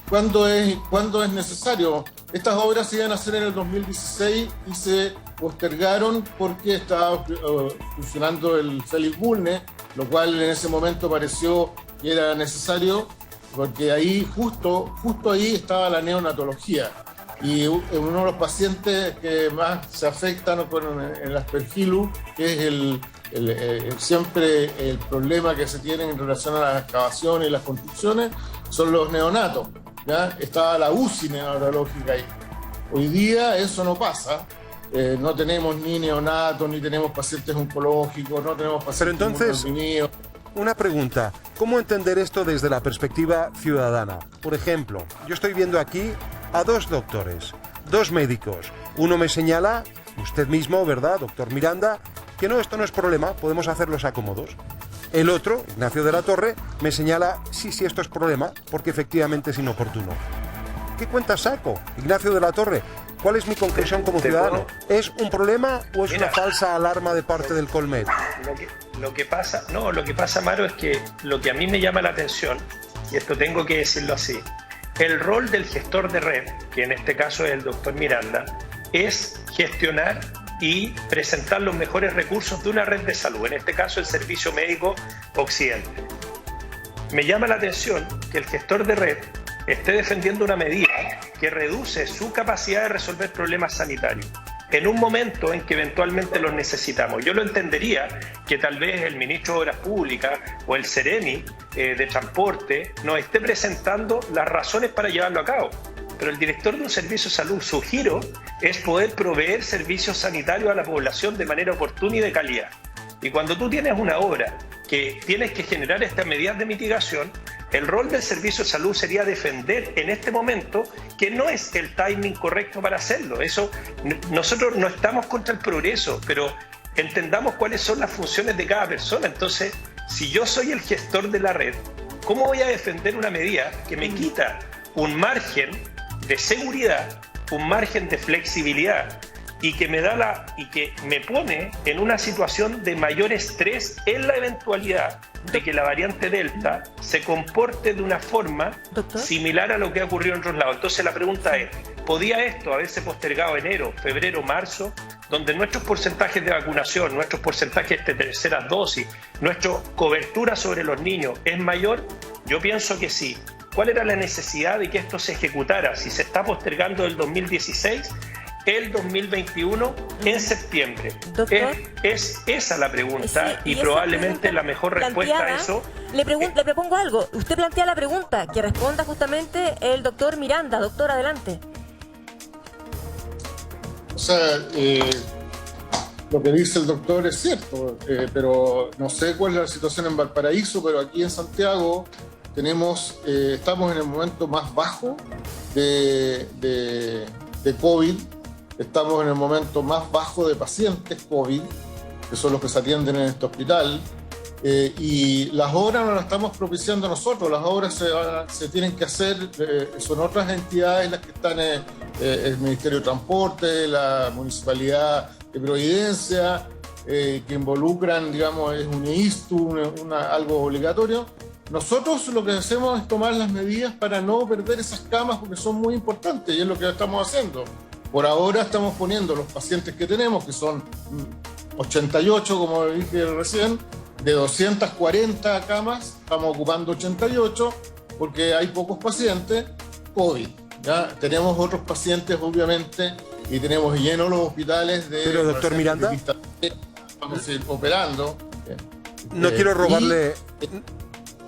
¿cuándo es necesario? Estas obras se iban a hacer en el 2016 y se postergaron porque estaba funcionando el Félix Bulnes, lo cual en ese momento pareció que era necesario, porque ahí justo ahí estaba la neonatología. Y uno de los pacientes que más se afectan con el Aspergillus, que es siempre el problema que se tiene en relación a las excavaciones y las construcciones, son los neonatos. ¿Ya? Estaba la UCI neonatológica ahí. Hoy día eso no pasa. No tenemos ni neonatos, ni tenemos pacientes oncológicos, no tenemos pacientes. Pero entonces, una pregunta, ¿cómo entender esto desde la perspectiva ciudadana? Por ejemplo, yo estoy viendo aquí a 2 doctores, 2 médicos. Uno me señala, usted mismo, ¿verdad, doctor Miranda?, que no, esto no es problema, podemos hacer los acomodos. El otro, Ignacio de la Torre, me señala, sí, esto es problema, porque efectivamente es inoportuno. ¿Qué cuenta saco, Ignacio de la Torre? ¿Cuál es mi conclusión como ciudadano? ¿Es un problema o es una falsa alarma de parte del Colmet? Lo que pasa, Maro, es que lo que a mí me llama la atención, y esto tengo que decirlo así, el rol del gestor de red, que en este caso es el doctor Miranda, es gestionar y presentar los mejores recursos de una red de salud, en este caso el Servicio Médico Occidente. Me llama la atención que el gestor de red esté defendiendo una medida que reduce su capacidad de resolver problemas sanitarios en un momento en que eventualmente los necesitamos. Yo lo entendería que tal vez el ministro de Obras Públicas o el Ceremi de Transporte nos esté presentando las razones para llevarlo a cabo. Pero el director de un servicio de salud, su giro es poder proveer servicios sanitarios a la población de manera oportuna y de calidad. Y cuando tú tienes una obra que tienes que generar estas medidas de mitigación, el rol del servicio de salud sería defender en este momento que no es el timing correcto para hacerlo. Eso, nosotros no estamos contra el progreso, pero entendamos cuáles son las funciones de cada persona. Entonces, si yo soy el gestor de la red, ¿cómo voy a defender una medida que me quita un margen de seguridad, un margen de flexibilidad y que me pone en una situación de mayor estrés en la eventualidad de que la variante Delta se comporte de una forma similar a lo que ha ocurrido en otros lados? Entonces la pregunta es, ¿podía esto haberse postergado enero, febrero, marzo, donde nuestros porcentajes de vacunación, nuestros porcentajes de terceras dosis, nuestra cobertura sobre los niños es mayor? Yo pienso que sí. ¿Cuál era la necesidad de que esto se ejecutara si se está postergando del 2016 el 2021 en septiembre? Es esa la pregunta, y probablemente la mejor respuesta a eso. Le propongo algo. Usted plantea la pregunta, que responda justamente el doctor Miranda. Doctor, adelante. O sea, lo que dice el doctor es cierto, pero no sé cuál es la situación en Valparaíso, pero aquí en Santiago estamos en el momento más bajo de COVID, estamos en el momento más bajo de pacientes COVID, que son los que se atienden en este hospital, y las obras no las estamos propiciando nosotros, las obras se tienen que hacer, son otras entidades las que están, el Ministerio de Transporte, la Municipalidad de Providencia, que involucran, digamos, es un ISTU, algo obligatorio. Nosotros lo que hacemos es tomar las medidas para no perder esas camas porque son muy importantes y es lo que estamos haciendo. Por ahora estamos poniendo los pacientes que tenemos, que son 88, como dije recién, de 240 camas, estamos ocupando 88 porque hay pocos pacientes COVID. ¿Ya? Tenemos otros pacientes, obviamente, y tenemos llenos los hospitales de... Pero, doctor Miranda, vamos a ir operando. No quiero robarle...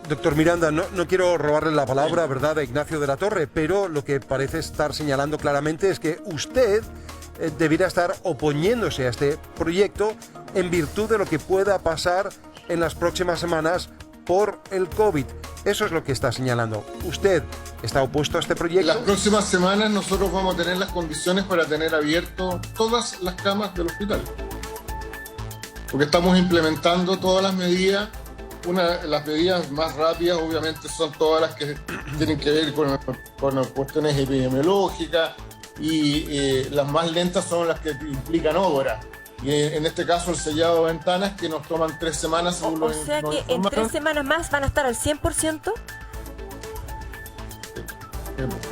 Doctor Miranda, no quiero robarle la palabra, ¿verdad?, a Ignacio de la Torre, pero lo que parece estar señalando claramente es que usted debiera estar oponiéndose a este proyecto en virtud de lo que pueda pasar en las próximas semanas por el COVID. Eso es lo que está señalando. ¿Usted está opuesto a este proyecto? En las próximas semanas nosotros vamos a tener las condiciones para tener abierto todas las camas del hospital. Porque estamos implementando todas las medidas. Las medidas más rápidas obviamente son todas las que tienen que ver con cuestiones epidemiológicas y las más lentas son las que implican obra. Y en este caso el sellado de ventanas que nos toman 3 semanas. O sea que en 3 semanas más van a estar al 100%.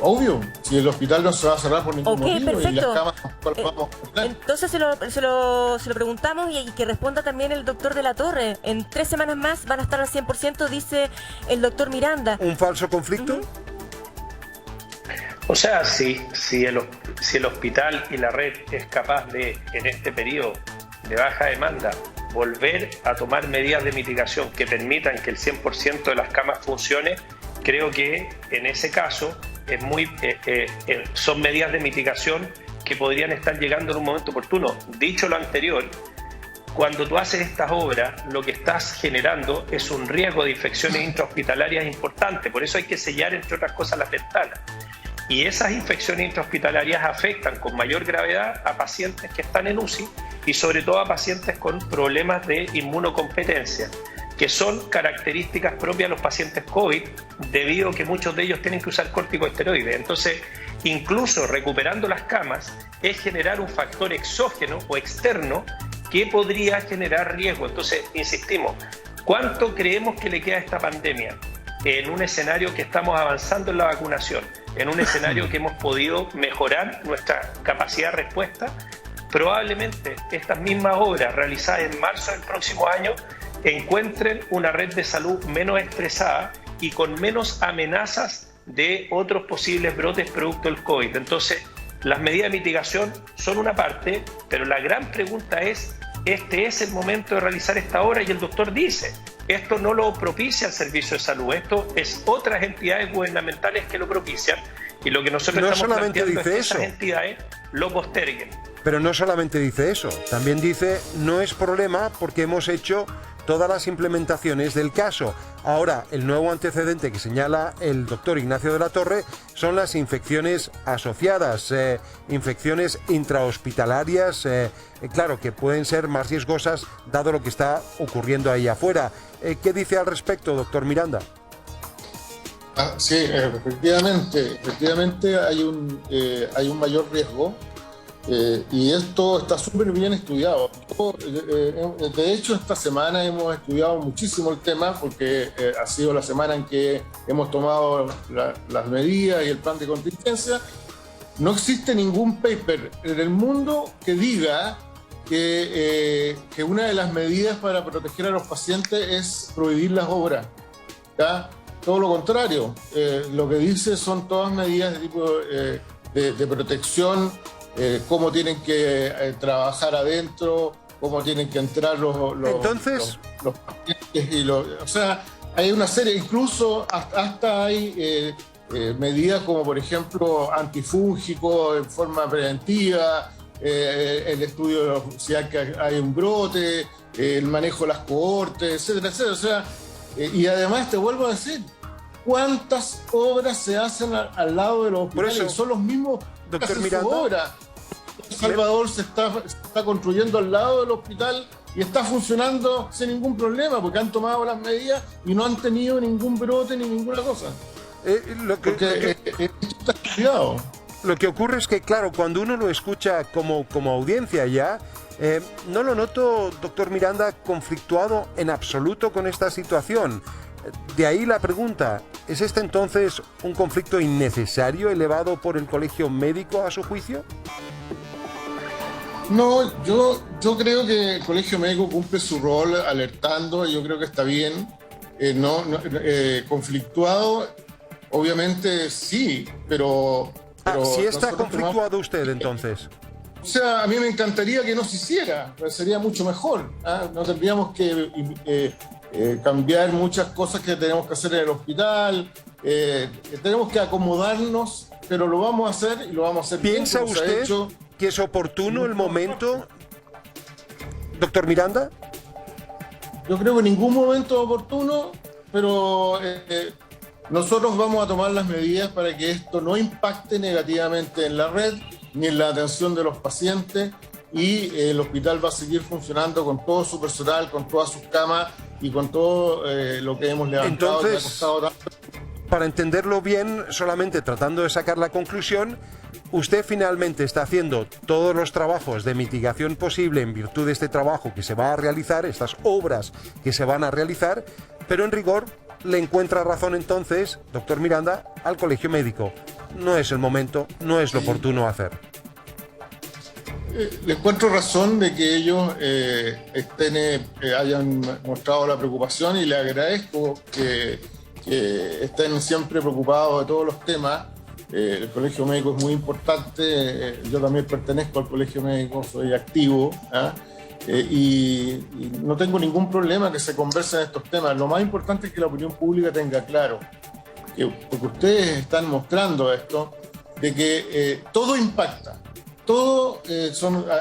Obvio, si el hospital no se va a cerrar por ningún motivo. Perfecto. Y las camas vamos a entonces se lo preguntamos y que responda también el doctor de la Torre. En 3 semanas más van a estar al 100%, dice el doctor Miranda. ¿Un falso conflicto? O sea, si el hospital y la red es capaz de, en este periodo de baja demanda, volver a tomar medidas de mitigación que permitan que el 100% de las camas funcione, creo que en ese caso son medidas de mitigación que podrían estar llegando en un momento oportuno. Dicho lo anterior, cuando tú haces estas obras, lo que estás generando es un riesgo de infecciones intrahospitalarias importante. Por eso hay que sellar, entre otras cosas, las ventanas. Y esas infecciones intrahospitalarias afectan con mayor gravedad a pacientes que están en UCI y sobre todo a pacientes con problemas de inmunocompetencia, que son características propias de los pacientes COVID, debido a que muchos de ellos tienen que usar corticosteroides. Entonces, incluso recuperando las camas, es generar un factor exógeno o externo que podría generar riesgo. Entonces, insistimos, ¿cuánto creemos que le queda a esta pandemia? En un escenario que estamos avanzando en la vacunación, en un escenario que hemos podido mejorar nuestra capacidad de respuesta, probablemente estas mismas obras realizadas en marzo del próximo año encuentren una red de salud menos estresada y con menos amenazas de otros posibles brotes producto del COVID. Entonces, las medidas de mitigación son una parte, pero la gran pregunta es, este es el momento de realizar esta obra, y el doctor dice, esto no lo propicia el servicio de salud, esto es otras entidades gubernamentales que lo propician, y lo que nosotros estamos planteando es que esas entidades lo posterguen. Pero no solamente dice eso, también dice, no es problema porque hemos hecho todas las implementaciones del caso. Ahora, el nuevo antecedente que señala el doctor Ignacio de la Torre son las infecciones asociadas, infecciones intrahospitalarias, claro, que pueden ser más riesgosas dado lo que está ocurriendo ahí afuera. ¿Qué dice al respecto, doctor Miranda? Sí, efectivamente hay un mayor riesgo. Y esto está súper bien estudiado. De hecho, esta semana hemos estudiado muchísimo el tema porque ha sido la semana en que hemos tomado las medidas y el plan de contingencia. No existe ningún paper en el mundo que diga que una de las medidas para proteger a los pacientes es prohibir las obras, ¿ya? Todo lo contrario. Lo que dice son todas medidas de tipo de protección, cómo tienen que trabajar adentro, cómo tienen que entrar los pacientes o sea, hay una serie, incluso hasta hay medidas como por ejemplo antifúngicos en forma preventiva, el estudio si hay un brote, el manejo de las cohortes, etcétera, etcétera. O sea, y además te vuelvo a decir, ¿cuántas obras se hacen al lado de los hospitales? Son los mismos que hacen su obra. Salvador se está construyendo al lado del hospital y está funcionando sin ningún problema porque han tomado las medidas y no han tenido ningún brote ni ninguna cosa. Porque está estudiado. Lo que ocurre es que, claro, cuando uno lo escucha como audiencia ya, no lo noto, doctor Miranda, conflictuado en absoluto con esta situación. De ahí la pregunta, ¿es este entonces un conflicto innecesario elevado por el Colegio Médico a su juicio? No, yo creo que el Colegio Médico cumple su rol alertando, y yo creo que está bien. Conflictuado, obviamente sí, pero si está conflictuado usted entonces. O sea, a mí me encantaría que no se hiciera, sería mucho mejor. No tendríamos que cambiar muchas cosas que tenemos que hacer en el hospital, tenemos que acomodarnos, pero lo vamos a hacer y lo vamos a hacer bien. ¿Piensa usted que es oportuno el momento, doctor Miranda? Yo creo que en ningún momento es oportuno, pero nosotros vamos a tomar las medidas para que esto no impacte negativamente en la red ni en la atención de los pacientes, y el hospital va a seguir funcionando con todo su personal, con todas sus camas y con todo lo que hemos levantado. Entonces, que ha costado tanto. Para entenderlo bien, solamente tratando de sacar la conclusión, usted finalmente está haciendo todos los trabajos de mitigación posible en virtud de este trabajo que se va a realizar, estas obras que se van a realizar, pero en rigor le encuentra razón entonces, doctor Miranda, al Colegio Médico. No es el momento, no es lo oportuno hacer. Le encuentro razón de que ellos hayan mostrado la preocupación, y le agradezco que estén siempre preocupados de todos los temas. El Colegio Médico es muy importante, yo también pertenezco al Colegio Médico, soy activo, y no tengo ningún problema que se conversen estos temas. Lo más importante es que la opinión pública tenga claro, porque ustedes están mostrando esto, de que todo impacta,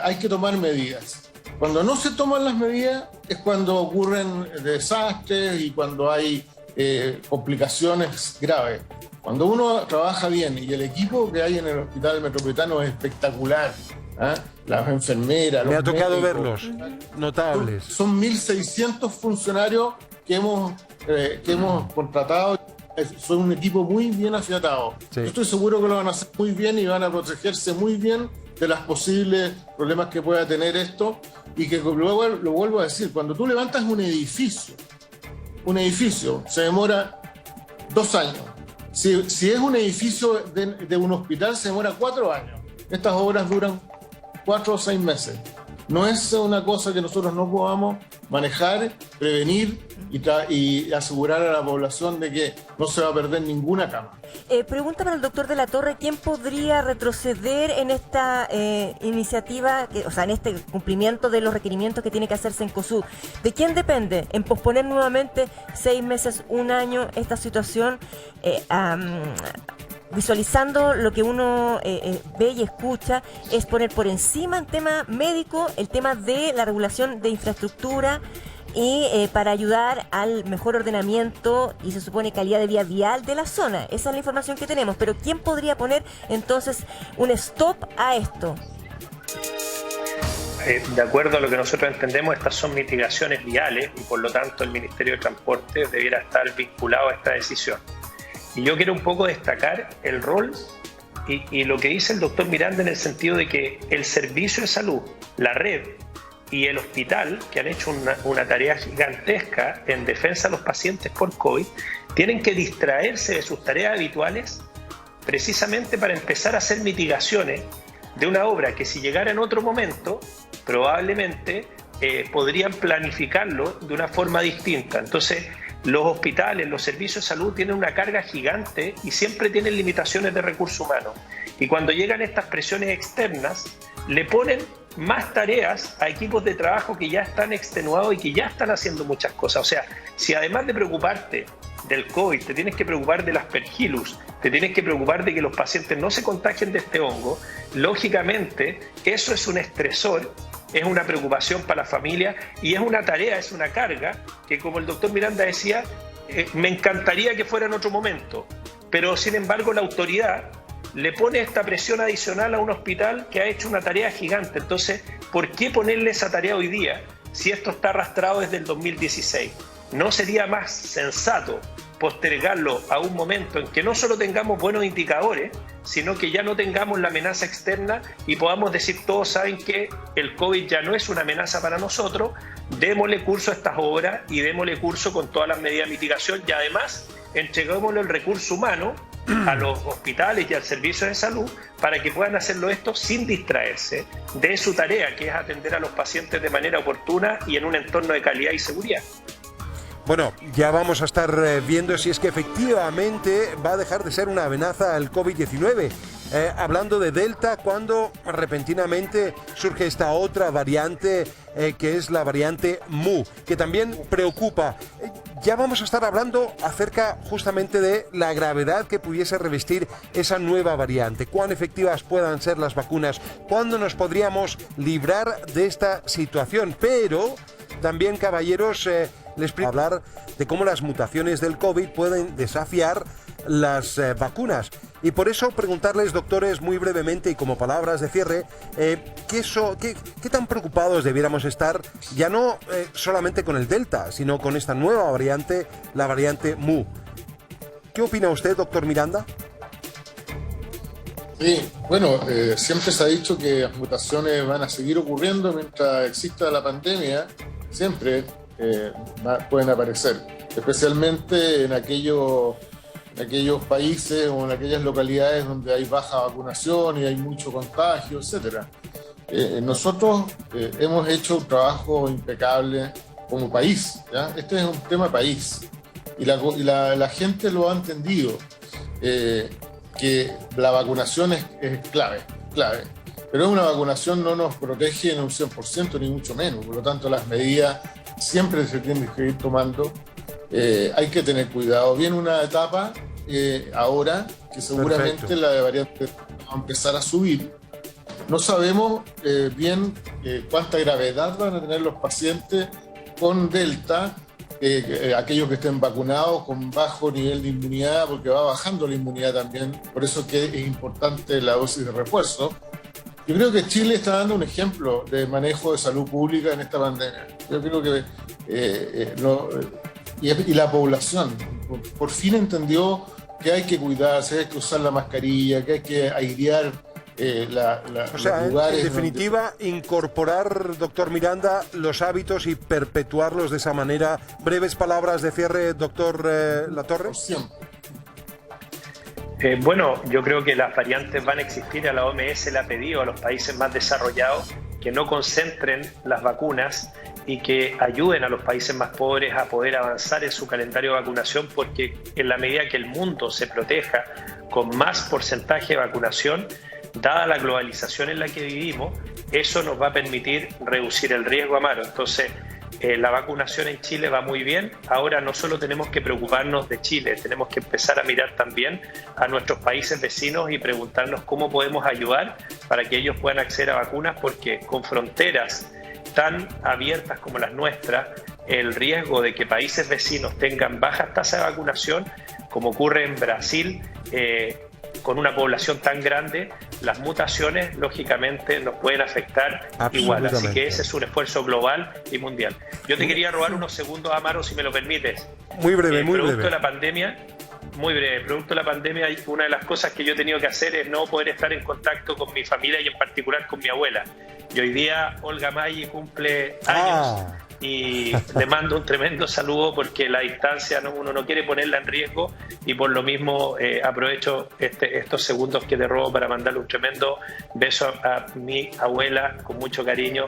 hay que tomar medidas. Cuando no se toman las medidas es cuando ocurren desastres y cuando hay complicaciones graves. Cuando uno trabaja bien, y el equipo que hay en el Hospital Metropolitano es espectacular, las enfermeras, me ha tocado verlos, notables. Son 1.600 funcionarios que hemos contratado. Son un equipo muy bien afiatado. Sí. Yo estoy seguro que lo van a hacer muy bien y van a protegerse muy bien de los posibles problemas que pueda tener esto. Y que luego, lo vuelvo a decir, cuando tú levantas un edificio se demora 2 años. Si es un edificio de un hospital, se demora 4 años. Estas obras duran 4 o 6 meses. No es una cosa que nosotros no podamos manejar, prevenir y asegurar a la población de que no se va a perder ninguna cama. Pregunta para el doctor de la Torre, ¿quién podría retroceder en esta iniciativa, en este cumplimiento de los requerimientos que tiene que hacerse en COSUD? ¿De quién depende en posponer nuevamente 6 meses, 1 año esta situación? Visualizando lo que uno ve y escucha, es poner por encima el tema médico, el tema de la regulación de infraestructura, y para ayudar al mejor ordenamiento y se supone calidad de vida vial de la zona. Esa es la información que tenemos, pero ¿quién podría poner entonces un stop a esto? De acuerdo a lo que nosotros entendemos, estas son mitigaciones viales y por lo tanto el Ministerio de Transporte debiera estar vinculado a esta decisión. Y yo quiero un poco destacar el rol y lo que dice el doctor Miranda, en el sentido de que el servicio de salud, la red y el hospital, que han hecho una tarea gigantesca en defensa de los pacientes por COVID, tienen que distraerse de sus tareas habituales precisamente para empezar a hacer mitigaciones de una obra que, si llegara en otro momento, probablemente podrían planificarlo de una forma distinta. Entonces, los hospitales, los servicios de salud tienen una carga gigante y siempre tienen limitaciones de recursos humanos. Y cuando llegan estas presiones externas, le ponen más tareas a equipos de trabajo que ya están extenuados y que ya están haciendo muchas cosas. O sea, si además de preocuparte del COVID, te tienes que preocupar del Aspergillus, te tienes que preocupar de que los pacientes no se contagien de este hongo, lógicamente eso es un estresor, es una preocupación para la familia y es una tarea, es una carga que, como el doctor Miranda decía, me encantaría que fuera en otro momento, pero sin embargo la autoridad le pone esta presión adicional a un hospital que ha hecho una tarea gigante. Entonces, ¿por qué ponerle esa tarea hoy día si esto está arrastrado desde el 2016? ¿No sería más sensato postergarlo a un momento en que no solo tengamos buenos indicadores, sino que ya no tengamos la amenaza externa y podamos decir, todos saben que el COVID ya no es una amenaza para nosotros, démosle curso a estas obras y démosle curso con todas las medidas de mitigación y además entreguémosle el recurso humano a los hospitales y al servicio de salud para que puedan hacerlo esto sin distraerse de su tarea, que es atender a los pacientes de manera oportuna y en un entorno de calidad y seguridad. Bueno, ya vamos a estar viendo si es que efectivamente va a dejar de ser una amenaza el COVID-19. Hablando de Delta, cuando repentinamente surge esta otra variante que es la variante Mu, que también preocupa. Ya vamos a estar hablando acerca justamente de la gravedad que pudiese revestir esa nueva variante, cuán efectivas puedan ser las vacunas, cuándo nos podríamos librar de esta situación. Pero también, caballeros, les pido hablar de cómo las mutaciones del COVID pueden desafiar las vacunas. Y por eso preguntarles, doctores, muy brevemente y como palabras de cierre, ¿qué tan preocupados debiéramos estar, ya no solamente con el Delta, sino con esta nueva variante, la variante Mu? ¿Qué opina usted, doctor Miranda? Sí, bueno, siempre se ha dicho que las mutaciones van a seguir ocurriendo mientras exista la pandemia, siempre pueden aparecer, especialmente en aquellos países o en aquellas localidades donde hay baja vacunación y hay mucho contagio, etc. Nosotros hemos hecho un trabajo impecable como país, ¿ya? Este es un tema país y la gente lo ha entendido, que la vacunación es clave, pero una vacunación no nos protege en un 100% ni mucho menos, por lo tanto las medidas siempre se tienen que ir tomando. Hay que tener cuidado. Viene una etapa ahora que seguramente Perfecto. La variante va a empezar a subir. No sabemos bien cuánta gravedad van a tener los pacientes con Delta, aquellos que estén vacunados con bajo nivel de inmunidad, porque va bajando la inmunidad también. Por eso que es importante la dosis de refuerzo. Yo creo que Chile está dando un ejemplo de manejo de salud pública en esta pandemia. Yo creo que y la población por fin entendió que hay que cuidarse, hay que usar la mascarilla, que hay que airear o sea, los lugares. En definitiva, incorporar, doctor Miranda, los hábitos y perpetuarlos de esa manera. Breves palabras de cierre, doctor Latorre. Bueno, yo creo que las variantes van a existir. A la OMS le ha pedido a los países más desarrollados que no concentren las vacunas y que ayuden a los países más pobres a poder avanzar en su calendario de vacunación, porque en la medida que el mundo se proteja con más porcentaje de vacunación, dada la globalización en la que vivimos, eso nos va a permitir reducir el riesgo, Amaro. Entonces, la vacunación en Chile va muy bien. Ahora no solo tenemos que preocuparnos de Chile, tenemos que empezar a mirar también a nuestros países vecinos y preguntarnos cómo podemos ayudar para que ellos puedan acceder a vacunas, porque con fronteras tan abiertas como las nuestras, el riesgo de que países vecinos tengan bajas tasas de vacunación, como ocurre en Brasil, con una población tan grande, las mutaciones lógicamente nos pueden afectar igual. Así que ese es un esfuerzo global y mundial. Yo te quería robar unos segundos, Amaro, si me lo permites. Muy breve, muy producto breve. De la pandemia, muy breve. Producto de la pandemia, una de las cosas que yo he tenido que hacer es no poder estar en contacto con mi familia y en particular con mi abuela. Y hoy día Olga Maggi cumple años. Y le mando un tremendo saludo, porque la distancia uno no quiere ponerla en riesgo, y por lo mismo aprovecho estos segundos que te robo para mandarle un tremendo beso a mi abuela con mucho cariño.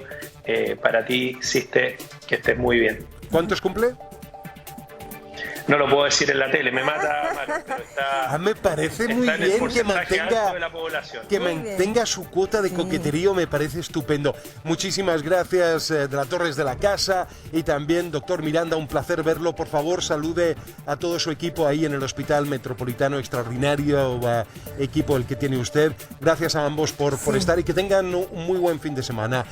Para ti, Siste, que estés muy bien. ¿Cuántos cumple? No lo puedo decir en la tele, me mata Amaro, pero está... Me parece muy está en el bien que porcentaje alto mantenga, de la población. que mantenga su cuota de coqueterío, me parece estupendo. Muchísimas gracias, de la Torres de la Casa, y también, doctor Miranda, un placer verlo. Por favor, salude a todo su equipo ahí en el Hospital Metropolitano, extraordinario equipo el que tiene usted. Gracias a ambos por estar y que tengan un muy buen fin de semana.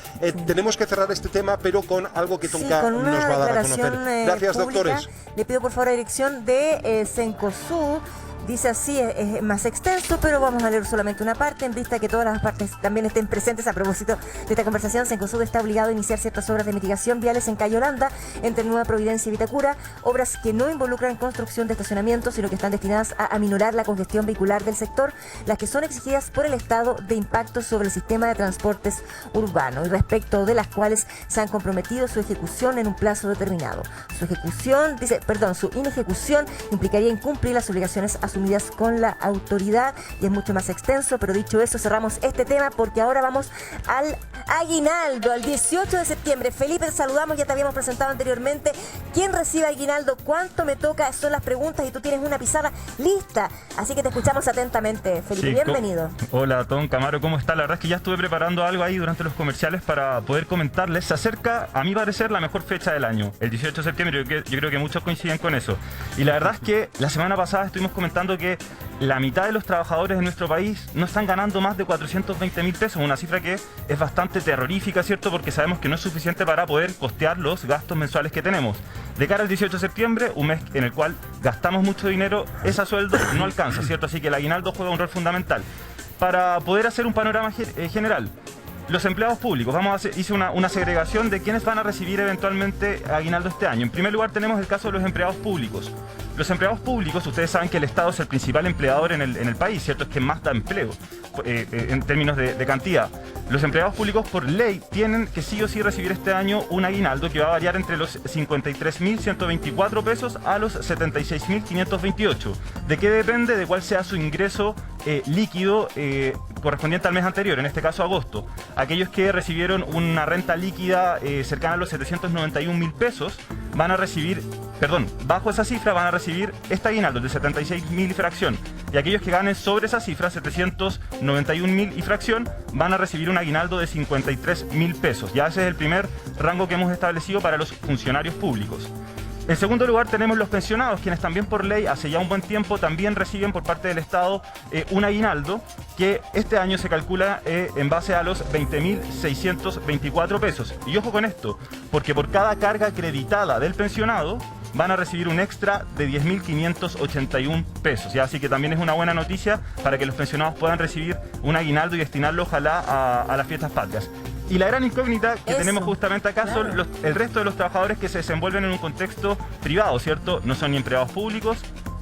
Tenemos que cerrar este tema, pero con algo que Tonka nos va a dar a conocer. Gracias, pública. doctores. Le pido por favor la dirección de Cencosud. Dice así, es más extenso, pero vamos a leer solamente una parte, en vista que todas las partes también estén presentes. A propósito de esta conversación, Cencosud está obligado a iniciar ciertas obras de mitigación viales en Calle Holanda, entre Nueva Providencia y Vitacura, obras que no involucran construcción de estacionamientos, sino que están destinadas a aminorar la congestión vehicular del sector, las que son exigidas por el estado de impacto sobre el sistema de transportes urbano, y respecto de las cuales se han comprometido su ejecución en un plazo determinado. Su inejecución implicaría incumplir las obligaciones asumidas con la autoridad, y es mucho más extenso. Pero dicho eso, cerramos este tema porque ahora vamos al aguinaldo, al 18 de septiembre. Felipe, te saludamos, ya te habíamos presentado anteriormente. ¿Quién recibe aguinaldo? ¿Cuánto me toca? Son las preguntas y tú tienes una pizarra lista, así que te escuchamos atentamente. Felipe, bienvenido. Hola, Tonka, Amaro, ¿cómo está? La verdad es que ya estuve preparando algo ahí durante los comerciales para poder comentarles. Se acerca, a mi parecer, la mejor fecha del año, el 18 de septiembre. Yo creo que muchos coinciden con eso. Y la verdad es que la semana pasada estuvimos comentando que la mitad de los trabajadores en nuestro país no están ganando más de 420.000 pesos, una cifra que es bastante terrorífica, ¿cierto? Porque sabemos que no es suficiente para poder costear los gastos mensuales que tenemos. De cara al 18 de septiembre, un mes en el cual gastamos mucho dinero, ese sueldo no alcanza, ¿cierto? Así que el aguinaldo juega un rol fundamental. Para poder hacer un panorama general, los empleados públicos, hice una segregación de quiénes van a recibir eventualmente aguinaldo este año. En primer lugar tenemos el caso de los empleados públicos. Los empleados públicos, ustedes saben que el Estado es el principal empleador en el país, ¿cierto? Es quien más da empleo en términos de cantidad. Los empleados públicos por ley tienen que sí o sí recibir este año un aguinaldo que va a variar entre los 53.124 pesos a los 76.528. ¿De qué depende? De cuál sea su ingreso líquido correspondiente al mes anterior, en este caso agosto. Aquellos que recibieron una renta líquida cercana a los 791.000 pesos van a recibir, bajo esa cifra van a recibir este aguinaldo de 76.000 y fracción. Y aquellos que ganen sobre esa cifra, 791.000 y fracción, van a recibir un aguinaldo de 53.000 pesos. Ya ese es el primer rango que hemos establecido para los funcionarios públicos. En segundo lugar tenemos los pensionados, quienes también por ley hace ya un buen tiempo también reciben por parte del Estado un aguinaldo que este año se calcula en base a los 20.624 pesos. Y ojo con esto, porque por cada carga acreditada del pensionado van a recibir un extra de 10.581 pesos. ¿Ya? Así que también es una buena noticia para que los pensionados puedan recibir un aguinaldo y destinarlo ojalá a las fiestas patrias. Y la gran incógnita que tenemos justamente acá son el resto de los trabajadores que se desenvuelven en un contexto privado, ¿cierto? No son ni empleados públicos,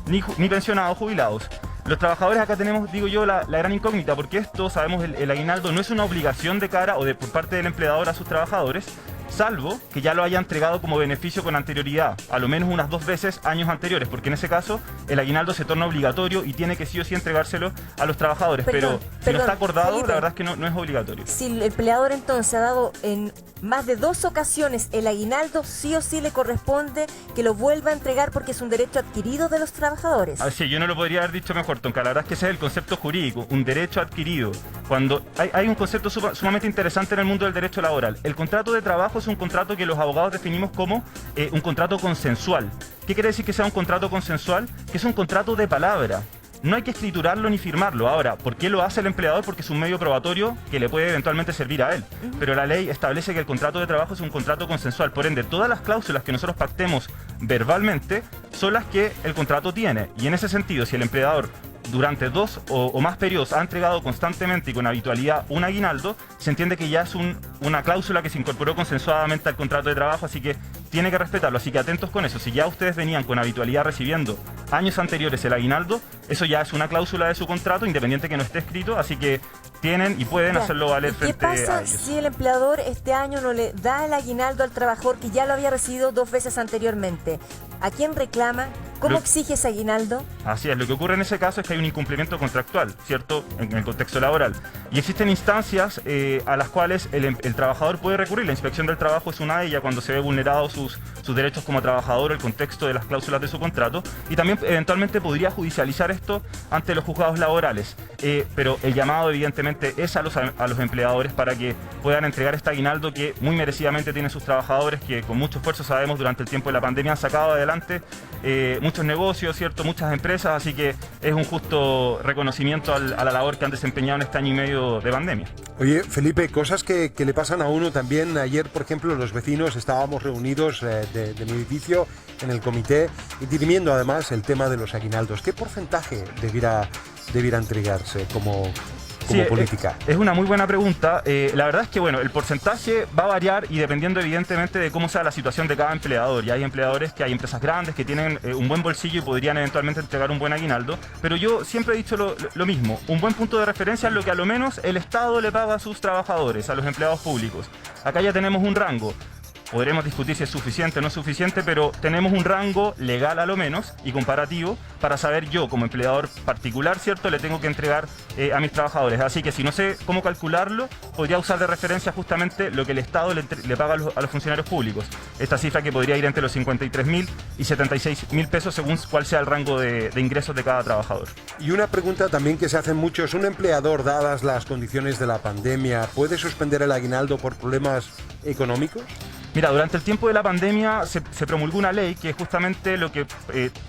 ni pensionados, jubilados. Los trabajadores acá tenemos, digo yo, la gran incógnita, porque esto, sabemos, el aguinaldo no es una obligación de cara o por parte del empleador a sus trabajadores, salvo que ya lo haya entregado como beneficio con anterioridad, a lo menos unas 2 veces años anteriores, porque en ese caso el aguinaldo se torna obligatorio y tiene que sí o sí entregárselo a los trabajadores, pero si no está acordado, Felipe, la verdad es que no es obligatorio. Si el empleador entonces ha dado en más de 2 ocasiones el aguinaldo, sí o sí le corresponde que lo vuelva a entregar porque es un derecho adquirido de los trabajadores. Así, yo no lo podría haber dicho mejor, Tonka. La verdad es que ese es el concepto jurídico, un derecho adquirido. Cuando hay un concepto sumamente interesante en el mundo del derecho laboral. El contrato de trabajo es un contrato que los abogados definimos como un contrato consensual. ¿Qué quiere decir que sea un contrato consensual? Que es un contrato de palabra. No hay que escriturarlo ni firmarlo. Ahora, ¿por qué lo hace el empleador? Porque es un medio probatorio que le puede eventualmente servir a él. Pero la ley establece que el contrato de trabajo es un contrato consensual. Por ende, todas las cláusulas que nosotros pactemos verbalmente son las que el contrato tiene. Y en ese sentido, si el empleador durante 2 o más periodos ha entregado constantemente y con habitualidad un aguinaldo, se entiende que ya es una cláusula que se incorporó consensuadamente al contrato de trabajo, así que tiene que respetarlo. Así que atentos con eso. Si ya ustedes venían con habitualidad recibiendo años anteriores el aguinaldo, eso ya es una cláusula de su contrato, independiente que no esté escrito, así que tienen y pueden hacerlo valer frente a ellos. ¿Qué pasa si el empleador este año no le da el aguinaldo al trabajador que ya lo había recibido 2 veces anteriormente? ¿A quién reclama? ¿Cómo exige ese aguinaldo? Así es, lo que ocurre en ese caso es que hay un incumplimiento contractual, ¿cierto?, en el contexto laboral. Y existen instancias a las cuales el trabajador puede recurrir. La inspección del trabajo es una de ellas cuando se ve vulnerados sus derechos como trabajador, el contexto de las cláusulas de su contrato. Y también eventualmente podría judicializar esto ante los juzgados laborales. Pero el llamado evidentemente es a los empleadores para que puedan entregar este aguinaldo que muy merecidamente tienen sus trabajadores, que con mucho esfuerzo, sabemos, durante el tiempo de la pandemia han sacado adelante muchos negocios, ¿cierto?, muchas empresas, así que es un justo reconocimiento a la labor que han desempeñado en este año y medio de pandemia. Oye, Felipe, cosas que le pasan a uno también. Ayer, por ejemplo, los vecinos estábamos reunidos de mi edificio en el comité y dirimiendo además el tema de los aguinaldos. ¿Qué porcentaje debiera entregarse como política? Es una muy buena pregunta. La verdad es que bueno, el porcentaje va a variar y dependiendo evidentemente de cómo sea la situación de cada empleador. Y hay empleadores hay empresas grandes que tienen un buen bolsillo y podrían eventualmente entregar un buen aguinaldo. Pero yo siempre he dicho lo mismo. Un buen punto de referencia es lo que a lo menos el Estado le paga a sus trabajadores, a los empleados públicos. Acá ya tenemos un rango. Podremos discutir si es suficiente o no es suficiente, pero tenemos un rango legal a lo menos y comparativo para saber yo como empleador particular, ¿cierto?, le tengo que entregar a mis trabajadores. Así que si no sé cómo calcularlo, podría usar de referencia justamente lo que el Estado le paga a los funcionarios públicos. Esta cifra que podría ir entre los 53.000 y 76.000 pesos según cuál sea el rango de ingresos de cada trabajador. Y una pregunta también que se hacen muchos: ¿un empleador, dadas las condiciones de la pandemia, puede suspender el aguinaldo por problemas económicos? Mira, durante el tiempo de la pandemia se promulgó una ley que justamente lo que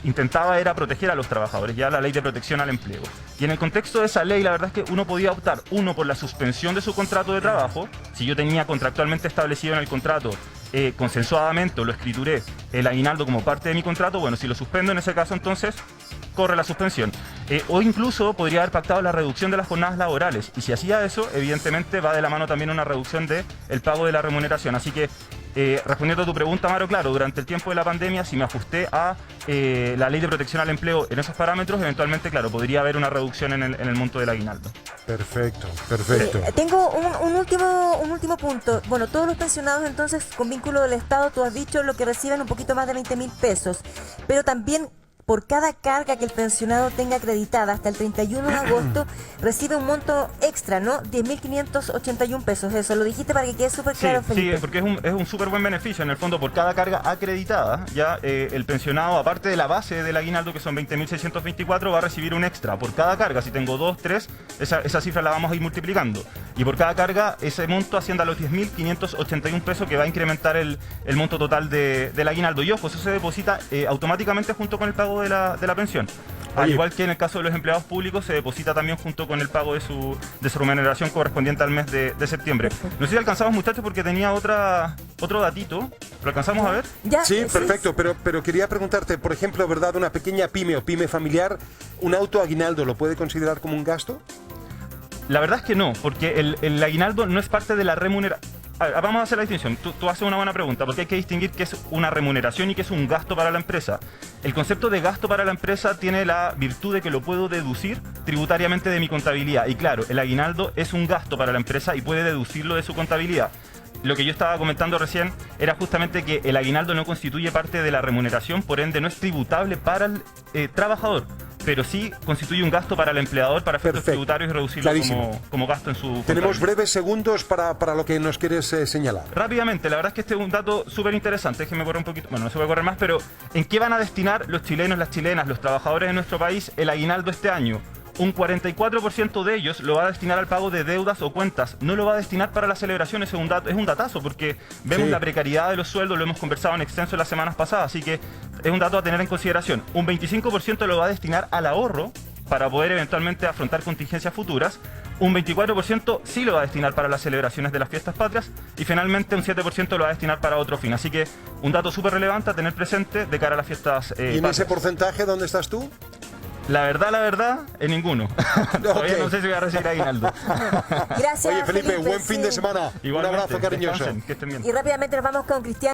intentaba era proteger a los trabajadores, ya la ley de protección al empleo. Y en el contexto de esa ley, la verdad es que uno podía optar, por la suspensión de su contrato de trabajo. Si yo tenía contractualmente establecido en el contrato, consensuadamente, o lo escrituré, el aguinaldo como parte de mi contrato, bueno, si lo suspendo en ese caso, entonces corre la suspensión. O incluso podría haber pactado la reducción de las jornadas laborales. Y si hacía eso, evidentemente va de la mano también una reducción del pago de la remuneración. Así que, respondiendo a tu pregunta, Maro, claro, durante el tiempo de la pandemia, si me ajusté a la ley de protección al empleo en esos parámetros, eventualmente, claro, podría haber una reducción en el monto del aguinaldo. Perfecto. Tengo un último punto. Bueno, todos los pensionados entonces con vínculo del Estado, tú has dicho, lo que reciben un poquito más de 20.000 pesos, pero también por cada carga que el pensionado tenga acreditada hasta el 31 de agosto, recibe un monto extra, ¿no? 10.581 pesos. Eso, lo dijiste para que quede súper claro, Felipe. Sí, porque es un súper buen beneficio. En el fondo, por cada carga acreditada, ya el pensionado, aparte de la base del aguinaldo, que son 20.624, va a recibir un extra. Por cada carga, si tengo 2, 3, esa cifra la vamos a ir multiplicando. Y por cada carga, ese monto asciende a los 10.581 pesos, que va a incrementar el monto total del aguinaldo. Y ojo, eso se deposita automáticamente junto con el pago de la pensión. Al igual que en el caso de los empleados públicos, se deposita también junto con el pago de su remuneración correspondiente al mes de septiembre. No sé si alcanzamos, muchachos, porque tenía otro datito. ¿Lo alcanzamos a ver? Sí, perfecto, pero quería preguntarte, por ejemplo, ¿verdad? Una pequeña pyme o pyme familiar, ¿un autoaguinaldo lo puede considerar como un gasto? La verdad es que no, porque el aguinaldo no es parte de la remuneración. Vamos a hacer la distinción. Tú haces una buena pregunta, porque hay que distinguir qué es una remuneración y qué es un gasto para la empresa. El concepto de gasto para la empresa tiene la virtud de que lo puedo deducir tributariamente de mi contabilidad. Y claro, el aguinaldo es un gasto para la empresa y puede deducirlo de su contabilidad. Lo que yo estaba comentando recién era justamente que el aguinaldo no constituye parte de la remuneración, por ende no es tributable para el trabajador, pero sí constituye un gasto para el empleador para efectos tributarios y reducirlo como gasto en su... Tenemos breves segundos para lo que nos quieres señalar. Rápidamente, la verdad es que este es un dato súper interesante. Déjenme correr un poquito, bueno, no se puede correr más, pero ¿en qué van a destinar los chilenos, las chilenas, los trabajadores de nuestro país el aguinaldo este año? Un 44% de ellos lo va a destinar al pago de deudas o cuentas, no lo va a destinar para las celebraciones. Es un datazo, porque vemos la precariedad de los sueldos, lo hemos conversado en extenso las semanas pasadas, así que es un dato a tener en consideración. Un 25% lo va a destinar al ahorro para poder eventualmente afrontar contingencias futuras. Un 24% sí lo va a destinar para las celebraciones de las fiestas patrias y finalmente un 7% lo va a destinar para otro fin. Así que un dato súper relevante a tener presente de cara a las fiestas ¿Y en ese porcentaje dónde estás tú? La verdad, en ninguno. Todavía no sé si voy a recibir aguinaldo. Gracias. Oye, Felipe, buen fin de semana. Igualmente, un abrazo cariñoso. Que estén bien. Y rápidamente nos vamos con Cristian.